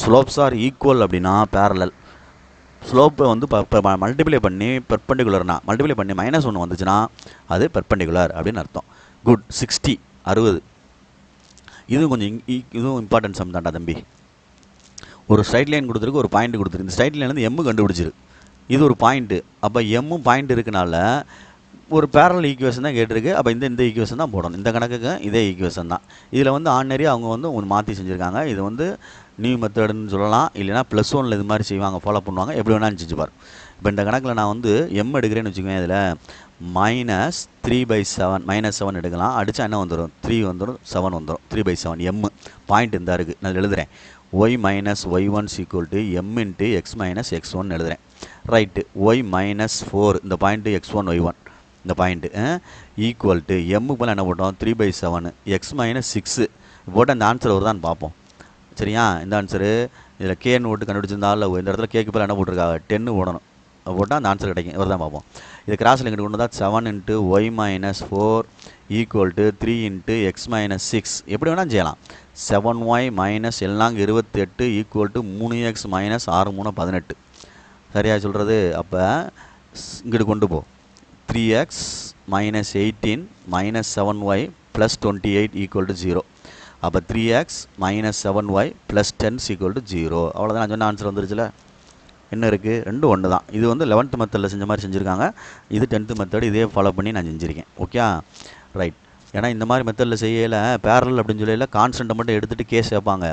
slopes are equal அப்படின்னா பேரலல். ஸ்லோப்பை வந்து மல்டிப்ளை பண்ணி பெர்பெண்டிகுலர்னா மல்டிப்ளை பண்ணி -1 வந்துச்சுன்னா அது பெர்பெண்டிகுலர் அப்படின்னு அர்த்தம். குட். 60 60. இதுவும் கொஞ்சம் இதுவும் இம்பார்ட்டன்ட் சம் தான்டா தம்பி. ஒரு ஸ்ட்ரைட் லைன் கொடுத்துருக்கு, ஒரு பாயிண்ட் கொடுத்துருக்கு. இந்த ஸ்ட்ரைட் லைன்லேருந்து எம்மு கண்டுபிடிச்சிரு. இது ஒரு பாயிண்ட்டு. அப்போ எம்மும் பாயிண்ட் இருக்கனால ஒரு பேரல் ஈக்குவேஷன் தான் கேட்டிருக்கு. அப்போ இந்த ஈக்குவேஷன் தான் போடணும். இந்த கணக்குக்கு இதே ஈக்குவேஷன் தான். இதில் வந்து ஆர்டினரி அவங்க வந்து ஒன்று மாற்றி செஞ்சுருக்காங்க. இது வந்து நியூ மெத்தடுன்னு சொல்லலாம். இல்லைனா +1 இது மாதிரி செய்வாங்க, ஃபாலோ பண்ணுவாங்க. எப்படி வேணாலும் செஞ்சுப்பார். இப்போ இந்த கணக்கில் நான் வந்து m எடுக்கிறேன்னு வச்சுக்கோங்க. இதில் -3/7 -7 எடுக்கலாம். அடித்தா என்ன வந்துடும், 3 வந்துடும், 7 வந்துடும். 3/7 m பாயிண்ட் இந்த இருக்குது. நான் எழுதுகிறேன் y minus y1 equal to m into x minus x1 எழுதுகிறேன். ரைட்டு. y -4 இந்த பாயிண்ட்டு x1 y1 இந்த பாயிண்ட்டு ஈக்குவல் டு எம்முக்கு போல் என்ன போட்டோம் 3/7 x மைனஸ் 6 போட்டு அந்த ஆன்சர் வருதான்னு பார்ப்போம். சரியா? இந்த ஆன்சரு இதில் கேன்னு போட்டு கண்டுபிடிச்சிருந்தாலும் இந்த இடத்துல கேக்கு போல் என்ன போட்டிருக்காங்க 10 போடணும். போட்டால் அந்த ஆன்சர் கிடைக்கும். இவர் தான் பார்ப்போம். இது கிராஸில் எங்கிட்ட கொண்டு வந்தால் 7 into y minus 4 equal to 3 into x minus 6 எப்படி வேணால் செய்யலாம். 7y மைனஸ் எல்லாம் 28 ஈக்குவல் டு 3x மைனஸ் 6 3 18. சரியா சொல்கிறது? அப்போ இங்கிட்டு கொண்டு போ. 3x minus 18 minus 7y plus 28 equal to 0. அப்போ 3x minus 7y plus 10 equal to 0. அவ்வளோதான். நான் சொன்ன ஆன்சர் வந்துருச்சுல. என்ன இருக்குது, ரெண்டும் ஒன்று தான். இது வந்து 11th மெத்தடில் செஞ்ச மாதிரி செஞ்சுருக்காங்க. இது 10th மெத்தட். இதே ஃபாலோ பண்ணி நான் செஞ்சுருக்கேன். Okay right. ஏன்னா இந்த மாதிரி மெத்தடில் செய்யலை பேரல் அப்படின்னு சொல்லல கான்ஸ்டண்ட்டை மட்டும் எடுத்துகிட்டு கேஸ் கேட்பாங்க.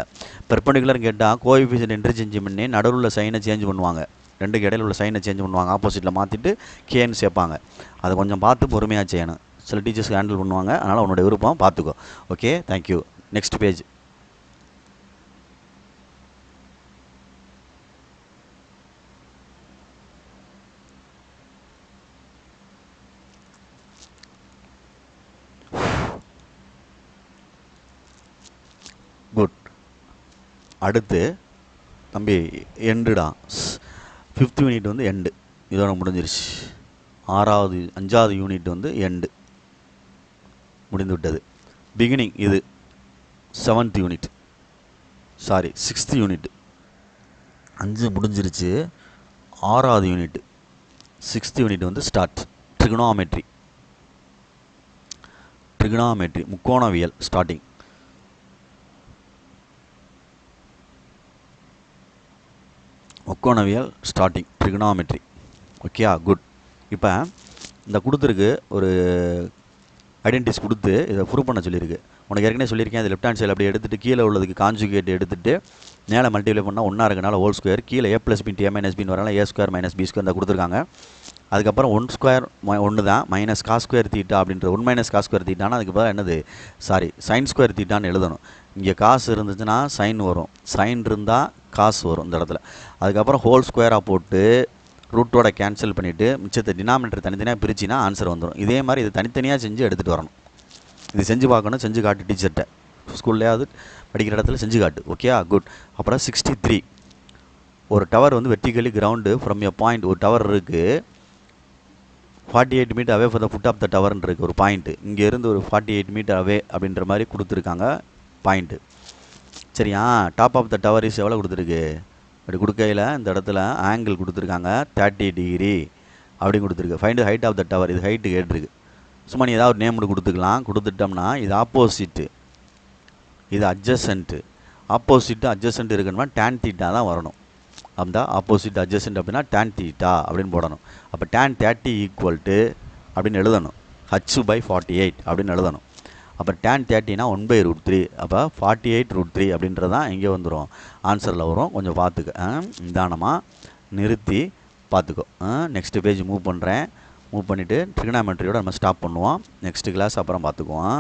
பெர்பெண்டிகுலர் கேட்டால் கோஎஃபிஷியன்ட் இன்டர்சேஞ்ச் பண்ணி நடுவில் உள்ள சைனை சேஞ்ச் பண்ணுவாங்க. ரெண்டுக்கு இடையில உள்ள சைனை சேஞ்ச் பண்ணுவாங்க. ஆப்போசிட்டில் மாற்றிட்டு கேன்னு சேர்ப்பாங்க. அதை கொஞ்சம் பார்த்து பொறுமையாக செய்யணும். சில டீச்சர்ஸ் ஹேண்டில் பண்ணுவாங்க. அதனால் உன்னோட விருப்பம் பார்த்துக்கோ. Okay, thank you. Next page. Good. அடுத்து தம்பி எண்டுடா. 5th யூனிட் வந்து எண்டு. இதோட முடிஞ்சிருச்சு. 5வது யூனிட் வந்து எண்டு முடிந்து விட்டது. பிகினிங் இது 7th unit, sorry 6th unit. 5 முடிஞ்சிருச்சு. 6வது யூனிட் 6th யூனிட் வந்து ஸ்டார்ட். ட்ரிகனோமெட்ரி முக்கோணவியல் ஸ்டார்டிங். முக்கோணவியல் ஸ்டார்டிங் ட்ரிகனோமெட்ரி. Okay good. இப்போ இந்த கொடுத்துருக்கு ஒரு ஐடென்டிஸ் கொடுத்து இதை ப்ரூவ் பண்ண சொல்லியிருக்கு. உனக்கு ஏற்கனவே சொல்லியிருக்கேன். அது லெஃப்ட் ஹேண்ட் சைடு அப்படி எடுத்துகிட்டு கீழே உள்ளதுக்கு கான்ஜுகேட் எடுத்துகிட்டு மேலே மல்டிப்ளை பண்ணால் ஒன்றா இருக்கனால ஹோல் ஸ்கொயர், கீழே a + b × a - b வரனால a² - b² தான் கொடுத்துருக்காங்க. அதுக்கப்புறம் 1² 1 தான் மைனஸ் cos² தீட்டா அப்படின்ற 1 - cos² தீட்டானா அதுக்கு பதிலாக என்னது, சாரி sin² தீட்டான்னு எழுதணும். இங்கே காசு இருந்துச்சுன்னா சைன் வரும், சைன் இருந்தால் காசு வரும் இந்த இடத்துல. அதுக்கப்புறம் ஹோல் ஸ்கொயராக போட்டு ரூட்டோட கேன்சல் பண்ணிவிட்டு மிச்சத்தை டினாமினேட்டர் தனித்தனியாக பிரிச்சின்னா ஆன்சர் வந்துடும். இதே மாதிரி இது தனித்தனியாக செஞ்சு எடுத்துகிட்டு வரணும். இது செஞ்சு பார்க்கணும். செஞ்சு காட்டு டீச்சர்கிட்ட, ஸ்கூல்லையாவது படிக்கிற இடத்துல செஞ்சு காட்டு. Okay good. அப்புறம் 63 ஒரு டவர் வந்து vertically ground from a point, ஒரு டவர் இருக்குது 48 metre away far the foot of the டவர்னு இருக்குது ஒரு பாயிண்ட்டு. இங்கேருந்து ஒரு 48 மீட்டர் அவே அப்படின்ற மாதிரி கொடுத்துருக்காங்க பாயிண்ட்டு. சரியா, top of the tower is எவ்வளோ கொடுத்துருக்கு, அப்படி கொடுக்கையில் இந்த இடத்துல ஆங்கிள் கொடுத்துருக்காங்க 30 டிகிரி அப்படின்னு கொடுத்துருக்கு. Find height of the tower, இது ஹைட்டு கேட்டிருக்கு. சும்மா நீ ஏதாவது ஒரு நேம் கொடுத்துக்கலாம். கொடுத்துட்டோம்னா இது ஆப்போசிட்டு, இது அட்ஜசன்ட்டு. ஆப்போசிட்டு அட்ஜசன்ட் இருக்குன்னா tan தீட்டா தான் வரணும். அந்த ஆப்போசிட் அட்ஜசன்ட் அப்படின்னா tan தீட்டா அப்படின்னு போடணும். அப்போ tan 30 ஈக்குவல் டு அப்படின்னு எழுதணும், h/48 அப்படின்னு எழுதணும். அப்போ tan 30னா 1/√3. அப்போ 48√3 அப்படின்றது தான் இங்கே வந்துடும், ஆன்சரில் வரும். கொஞ்சம் பார்த்துக்க, நிதானமாக நிறுத்தி பார்த்துக்கோ. நெக்ஸ்ட் பேஜ் மூவ் பண்ணுறேன். மூவ் பண்ணிவிட்டு ட்ரிகனாமெட்ரியோட நம்ம ஸ்டாப் பண்ணுவோம். நெக்ஸ்ட் கிளாஸ் அப்புறம் பார்த்துக்குவோம்.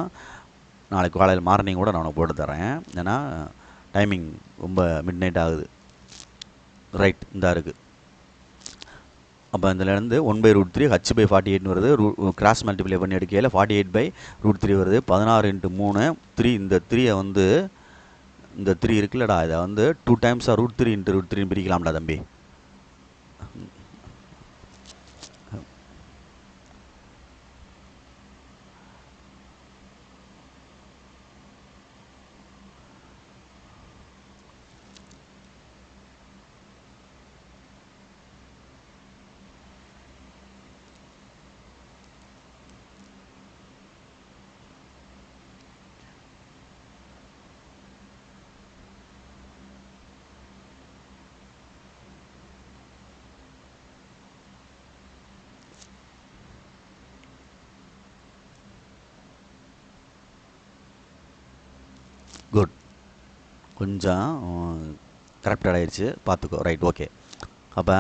நாளைக்கு காலையில் மார்னிங் கூட நான் உனக்கு போட்டு தரேன், ஏன்னா டைமிங் ரொம்ப மிட் நைட் ஆகுது. ரைட், இந்த இருக்குது. அப்போ இதுலேருந்து 1/√3 h/48 வருது. கிராஸ் மல்டிப்ளை பண்ணி எடுக்கையில் 48/√3 வருது. 16 × 3 3. இந்த 3 வந்து இந்த 3 இருக்குல்லடா, இதை வந்து 2 டைம்ஸாக √3 × √3 பிரிக்கலாம்டா தம்பி. குட், கொஞ்சம் கரெக்டட் ஆகிடுச்சு, பார்த்துக்கோ. Right, okay. அப்போ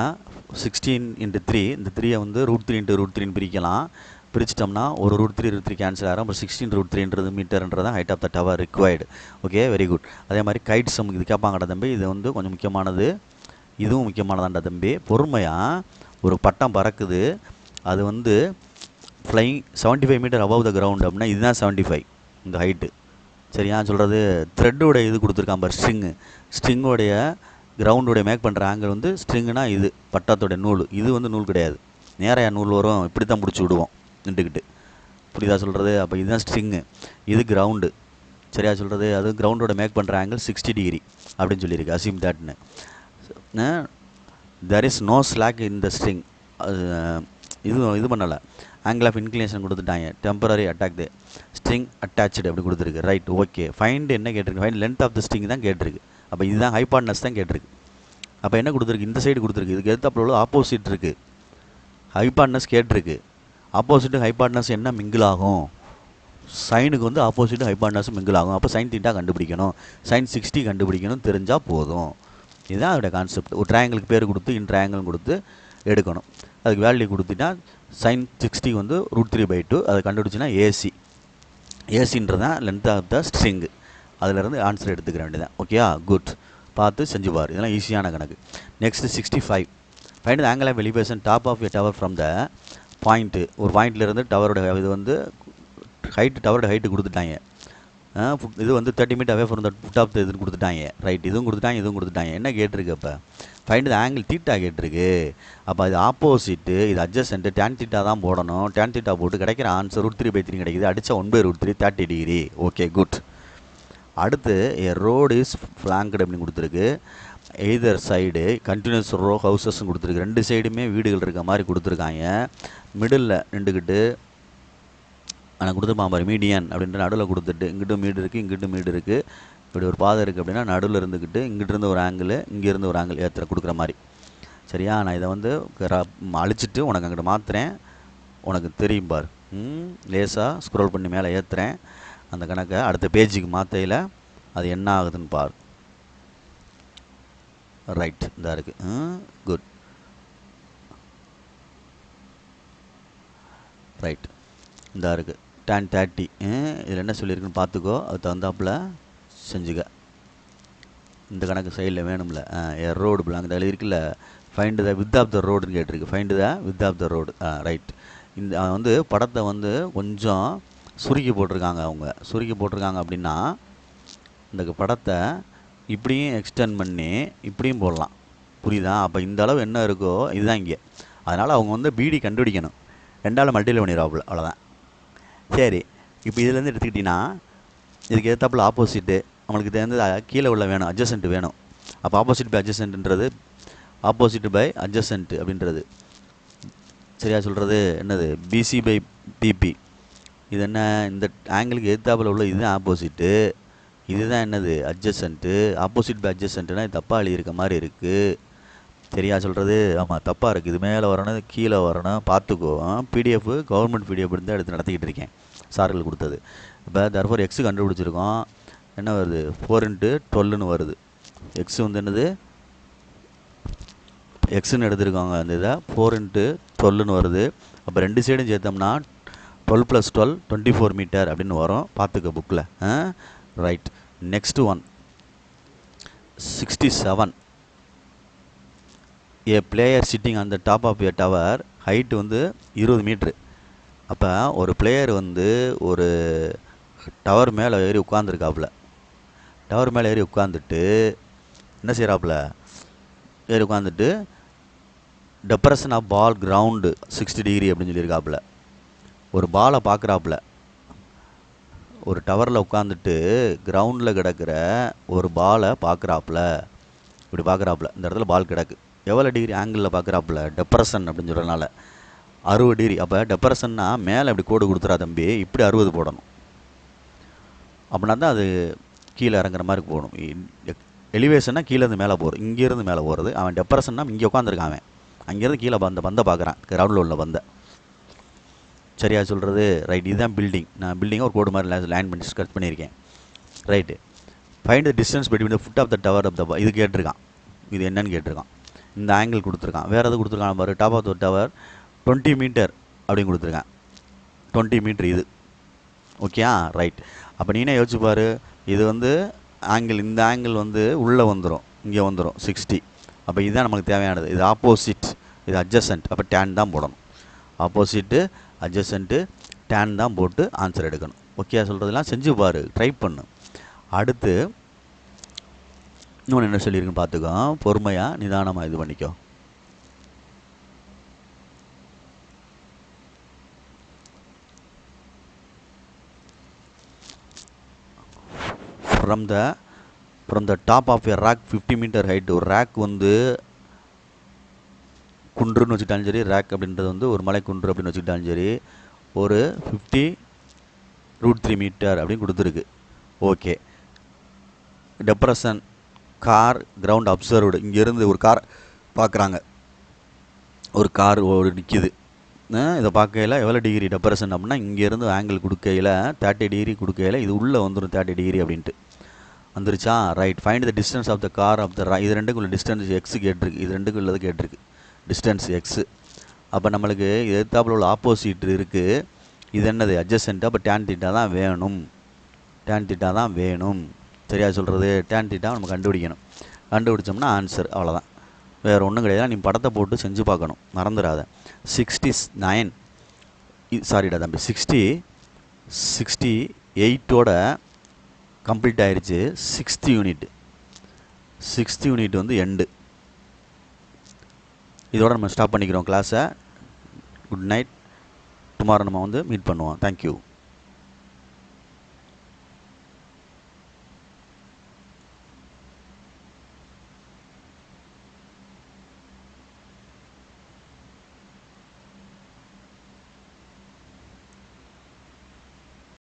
16 × 3, இந்த 3 வந்து √3 × √3 பிரிக்கலாம். பிரிச்சிட்டோம்னா ஒரு √3 கேன்சல் ஆகும். அப்புறம் 16√3 மீட்டர்ன்றது தான் height of the tower required. Okay, very good. அதே மாதிரி கைட் சம் இது கேட்பாங்கடா தம்பி. இது வந்து கொஞ்சம் முக்கியமானது, இதுவும் முக்கியமானதாண்டா தம்பி. பொறுமையாக ஒரு பட்டம் பறக்குது, அது வந்து flying 75 metre above the ground அப்படின்னா இதுதான் 75 இந்த ஹைட்டு. சரியா சொல்கிறது. த்ரெட்டோட இது கொடுத்துருக்கான் பார், ஸ்ட்ரிங்கோடைய கிரவுண்டோடைய மேக் பண்ணுற ஆங்கிள் வந்து ஸ்ட்ரிங்குனா இது பட்டத்தோடைய நூல். இது வந்து நூல் கிடையாது, நேரையா நூல் வரும், இப்படி தான் பிடிச்சி விடுவோம் நின்றுக்கிட்டு. புரியுதா சொல்கிறது. அப்போ இதுதான் ஸ்ட்ரிங்கு, இது கிரவுண்டு. சரியா சொல்கிறது. அது கிரவுண்டோட மேக் பண்ணுற ஆங்கிள் 60 டிகிரி அப்படின்னு சொல்லியிருக்கு. அசிம் தட்னு there is no slack in the string. இது பண்ணலை, ஆங்கிள் ஆஃப் இன்க்ளினேஷன் கொடுத்துட்டாங்க. Temporary attack the string attach அப்படி கொடுத்துருக்கு. Right, okay. ஃபைண்ட் என்ன கேட்டிருக்கு, find length of the string தான் கேட்டிருக்கு. அப்போ இதுதான் ஹைபார்ட்னஸ் தான் கேட்டிருக்கு. அப்போ என்ன கொடுத்துருக்கு, இந்த சைடு கொடுத்துருக்கு. இதுக்கு எதிர்த்தாப்புல உள்ள ஆப்போசிட் இருக்குது, ஹைபார்ட்னஸ் கேட்டிருக்கு. ஆப்போசிட்டு ஹைபார்ட்னஸ் என்ன மிங்கிள் ஆகும், சைனுக்கு வந்து ஆப்போசிட்டு ஹைபார்ட்னஸ் மிங்கிள் ஆகும். அப்போ சைன் தீட்டா கண்டுபிடிக்கணும், சைன் 60 கண்டுபிடிக்கணும், தெரிஞ்சால் போதும். இதுதான் அதோட கான்செப்ட். ஒரு ட்ரையாங்கிளுக்கு பேர் கொடுத்து இன் ட்ரையாங்கிள் கொடுத்து எடுக்கணும். அதுக்கு வேல்யூ கொடுத்துட்டா சைன் 60 வந்து √3/2 அதை கண்டுபிடிச்சின்னா ஏசின்றதான் லென்த் ஆஃப் த ஸ்ட்ரிங்கு. அதிலேருந்து ஆன்சர் எடுத்துக்கிற வேண்டியதான். ஓகேயா, குட். பார்த்து செஞ்சு பார், இதெல்லாம் ஈஸியான கணக்கு. Next 65. Find the angle of elevation top of a tower from the point. ஒரு பாயிண்ட்லேருந்து டவரோட இது வந்து ஹைட்டு, டவரோட ஹைட்டு கொடுத்துட்டாங்க. இது வந்து 30 metre away from the foot of the இதுன்னு கொடுத்துட்டாங்க. ரைட், இதுவும் கொடுத்துட்டாங்க. என்ன கேட்டிருக்கு அப்போ, ஃபைண்ட் த ஆங்கிள் தீட்டா கேட்டிருக்கு. அப்போ அது ஆப்போசிட்டு, இது அட்ஜசன்ட்டு, tan தீட்டா தான் போடணும். tan தீட்டா போட்டு கிடைக்கிற ஆன்சர் √3/3 கிடைக்குது. அடித்தா 1/√3 30 டிகிரி. Okay, good. அடுத்து ஏ ரோடு இஸ் ஃப்ளாங்க்டு அப்படின்னு கொடுத்துருக்கு. எய்தர் சைடு கண்டினியூஸ் ரோ ஹவுசஸ்ன்னு கொடுத்துருக்கு. 2 சைடுமே வீடுகள் இருக்க மாதிரி கொடுத்துருக்காங்க. மிடில் நின்றுக்கிட்டு ஆனால் கொடுத்துருப்பான் பாரு, மீடியன் அப்படின்ற நடுவில் கொடுத்துட்டு இங்கிட்டும் வீடு இருக்குது, இங்கிட்டும் வீடு இருக்குது, இப்படி ஒரு பாதை இருக்குது அப்படின்னா நடுவில் இருந்துக்கிட்டு இங்கிட்டிருந்து ஒரு ஆங்கிள், இங்கேருந்து ஒரு ஆங்கிள் ஏற்றுற கொடுக்குற மாதிரி. சரியா, நான் இதை வந்து அழிச்சிட்டு உனக்கு அங்கிட்ட மாற்றுறேன், உனக்கு தெரியும் பார். லேசாக ஸ்க்ரோல் பண்ணி மேலே ஏற்றுறேன். அந்த கணக்கை அடுத்த பேஜுக்கு மாற்றையில் அது என்ன ஆகுதுன்னு பார். ரைட், இதாக இருக்குது. குட். ரைட், இதாக இருக்குது. tan 30 இதில் என்ன சொல்லியிருக்குன்னு பார்த்துக்கோ, அது தகுந்தாப்பில் செஞ்சுக்க. இந்த கணக்கு சைடில் வேணும்ல, ரோடு பிளாங்க் எழுதியிருக்குல்ல, find the width of the ரோடுன்னு கேட்டிருக்கு. Find the width of the road. Right. இந்த வந்து படத்தை வந்து கொஞ்சம் சுருக்கி போட்டிருக்காங்க. அவங்க சுருக்கி போட்டிருக்காங்க அப்படின்னா இந்த படத்தை இப்படியும் எக்ஸ்டெண்ட் பண்ணி இப்படியும் போடலாம். புரியுதா? அப்போ இந்த அளவு என்ன இருக்கோ இதுதான் இங்கே. அதனால் அவங்க வந்து பிடி கண்டுபிடிக்கணும். 2ஆல் மல்டிப்ளை பண்ணிடுவாப்புல, அவ்வளோதான். சரி, இப்போ இதுலேருந்து எடுத்துக்கிட்டிங்கன்னா இதுக்கு ஏற்றாப்புல ஆப்போசிட்டு நம்மளுக்கு தெரிஞ்சது கீழே உள்ள வேணும், அட்ஜசன்ட் வேணும். அப்போ ஆப்போசிட் பை அட்ஜசன்ட்ன்றது ஆப்போசிட் பை அட்ஜசன்ட் அப்படின்றது சரியா சொல்கிறது என்னது? BC by BB. இது என்ன? இந்த ஆங்கிளுக்கு எதிர்த்தாப்பில் உள்ள இதுதான் ஆப்போசிட்டு, இதுதான் என்னது? அட்ஜசன்ட்டு. ஆப்போசிட் பை அட்ஜசன்ட்னா தப்பாக எழுதியிருக்க மாதிரி இருக்குது. சரியா சொல்கிறது? ஆமாம், தப்பாக இருக்குது. இது மேலே வரணும், கீழே வரணும், பார்த்துக்கோ. பிடிஎஃப் கவர்மெண்ட் பிடிஎஃப் இருந்தால் எடுத்து நடத்திக்கிட்டு இருக்கேன், சார்கள் கொடுத்தது. இப்போ தர்ஃபோர் எக்ஸு கண்டுபிடிச்சிருக்கோம். என்ன வருது? 4×12ன்னு வருது. எக்ஸு வந்து என்னது? எக்ஸுன்னு எடுத்துருக்காங்க. அந்த இதை 4×12ன்னு வருது. அப்போ ரெண்டு சைடும் சேர்த்தோம்னா 12 + 12 24 மீட்டர் அப்படின்னு வரும். பார்த்துக்க புக்கில். Right. Next one 67. A player sitting on the top of a tower, height வந்து 20 மீட்ரு. அப்போ ஒரு பிளேயர் வந்து ஒரு டவர் மேலே ஏறி உட்காந்துருக்காப்புல. டவர் மேலே ஏறி உட்காந்துட்டு என்ன செய்கிறாப்புல? ஏறி உட்காந்துட்டு டெப்ரஷன் ஆஃப் பால் கிரவுண்டு 60 டிகிரி அப்படின்னு சொல்லியிருக்காப்புல. ஒரு பாலை பார்க்குறாப்புல. ஒரு டவரில் உட்காந்துட்டு கிரவுண்டில் கிடக்கிற ஒரு பாலை பார்க்குறாப்புல. இப்படி பார்க்குறாப்புல. இந்த இடத்துல பால் கிடக்கு. எவ்வளோ டிகிரி ஆங்கிளில் பார்க்குறாப்புல? டெப்ரஷன் அப்படின்னு சொல்கிறதுனால 60 டிகிரி. அப்போ டெப்ரஷன்னா மேலே இப்படி கோடு கொடுத்துறா தம்பி, இப்படி 60 போடணும். அப்படின்னா தான் அது கீழே இறங்குற மாதிரி போகணும். எலிவேஷன்னா கீழேருந்து மேலே போகிறது, இங்கேருந்து மேலே போகிறது. அவன் டெப்ரஷன்னா இங்கே உட்காந்துருக்கான். அவன் அங்கேருந்து கீழே பந்தை பார்க்குறான், கிரவுண்டில் உள்ள பந்தை. சரியா சொல்கிறது? ரைட். இதுதான் பில்டிங். நான் பில்டிங்கை ஒரு கோடு மாதிரி லைன் பண்ணி ஸ்கெட்ச் பண்ணியிருக்கேன். Right. Find the distance between the foot of the tower of the இது கேட்டிருக்கான். இது என்னன்னு கேட்டிருக்கான். இந்த ஆங்கிள் கொடுத்துருக்கான். வேறு எது கொடுத்துருக்கான் பாரு? Top of the tower 20 metre அப்படின்னு கொடுத்துருக்கான். 20 மீட்ரு இது. ஓகே. ரைட். அப்போ நீனே யோசிச்சு பாரு. இது வந்து ஆங்கிள், இந்த ஆங்கிள் வந்து உள்ளே வந்துடும், இங்கே வந்துடும் 60. அப்போ இதுதான் நமக்கு தேவையானது. இது ஆப்போசிட், இது அட்ஜசன்ட். அப்போ டேன் தான் போடணும். ஆப்போசிட்டு, அட்ஜசன்ட்டு, டேன் தான் போட்டு ஆன்சர் எடுக்கணும். ஓகே சொல்கிறதெல்லாம் செஞ்சு பாரு, ட்ரை பண்ணு. அடுத்து இன்னொன்று என்ன சொல்லியிருக்குன்னு பார்த்துக்கோ. பொறுமையாக நிதானமாக இது பண்ணிக்கோ. From the top of a rock 50 metre height. ஒரு ரேக் வந்து குன்றுன்னு வச்சுக்கிட்டாலும் சரி, ரேக் அப்படின்றது வந்து ஒரு மலை குன்று அப்படின்னு வச்சுக்கிட்டாலும் சரி, ஒரு 50√3 மீட்டர் அப்படின்னு கொடுத்துருக்கு. Okay. Depression car ground observed. இங்கேருந்து ஒரு கார் பார்க்குறாங்க. ஒரு கார் நிற்கிது. இதை பார்க்கையில் எவ்வளோ டிகிரி டெப்ரஷன் அப்படின்னா, இங்கேருந்து ஆங்கிள் கொடுக்கையில் 30 டிகிரி கொடுக்கையில் இது உள்ளே வந்துடும் 30 டிகிரி அப்படின்ட்டு வந்துருச்சா? Right. Find the distance of the car of the இது ரெண்டுக்குள்ள டிஸ்டன்ஸ் எக்ஸு கேட்டிருக்கு. இது ரெண்டுக்கும் உள்ளது கேட்டிருக்கு, டிஸ்டன்ஸ் எக்ஸு. அப்போ நம்மளுக்கு எதிர்த்தாப்பில் உள்ள ஆப்போசிட் இருக்குது. இது என்னது? அட்ஜசன்ட். அப்போ டேன் தீட்டா தான் வேணும். டேன் தீட்டா தான் வேணும். சரியா சொல்கிறது? டேன் தீட்டா நம்ம கண்டுபிடிக்கணும். கண்டுபிடிச்சோம்னா ஆன்சர். அவ்வளோதான், வேறு ஒன்றும் கிடையாது. நீ படத்தை போட்டு செஞ்சு பார்க்கணும், மறந்துடாத. 69 சாரிடா தம்பி, 68ஓட கம்ப்ளீட் ஆயிடுச்சு. 6th unit. 6th யூனிட் வந்து எண்டு. இதோட நம்ம ஸ்டாப் பண்ணிக்கிறோம் கிளாஸை. Good night. டுமாரோ நம்ம வந்து மீட் பண்ணுவோம். தேங்க்யூ.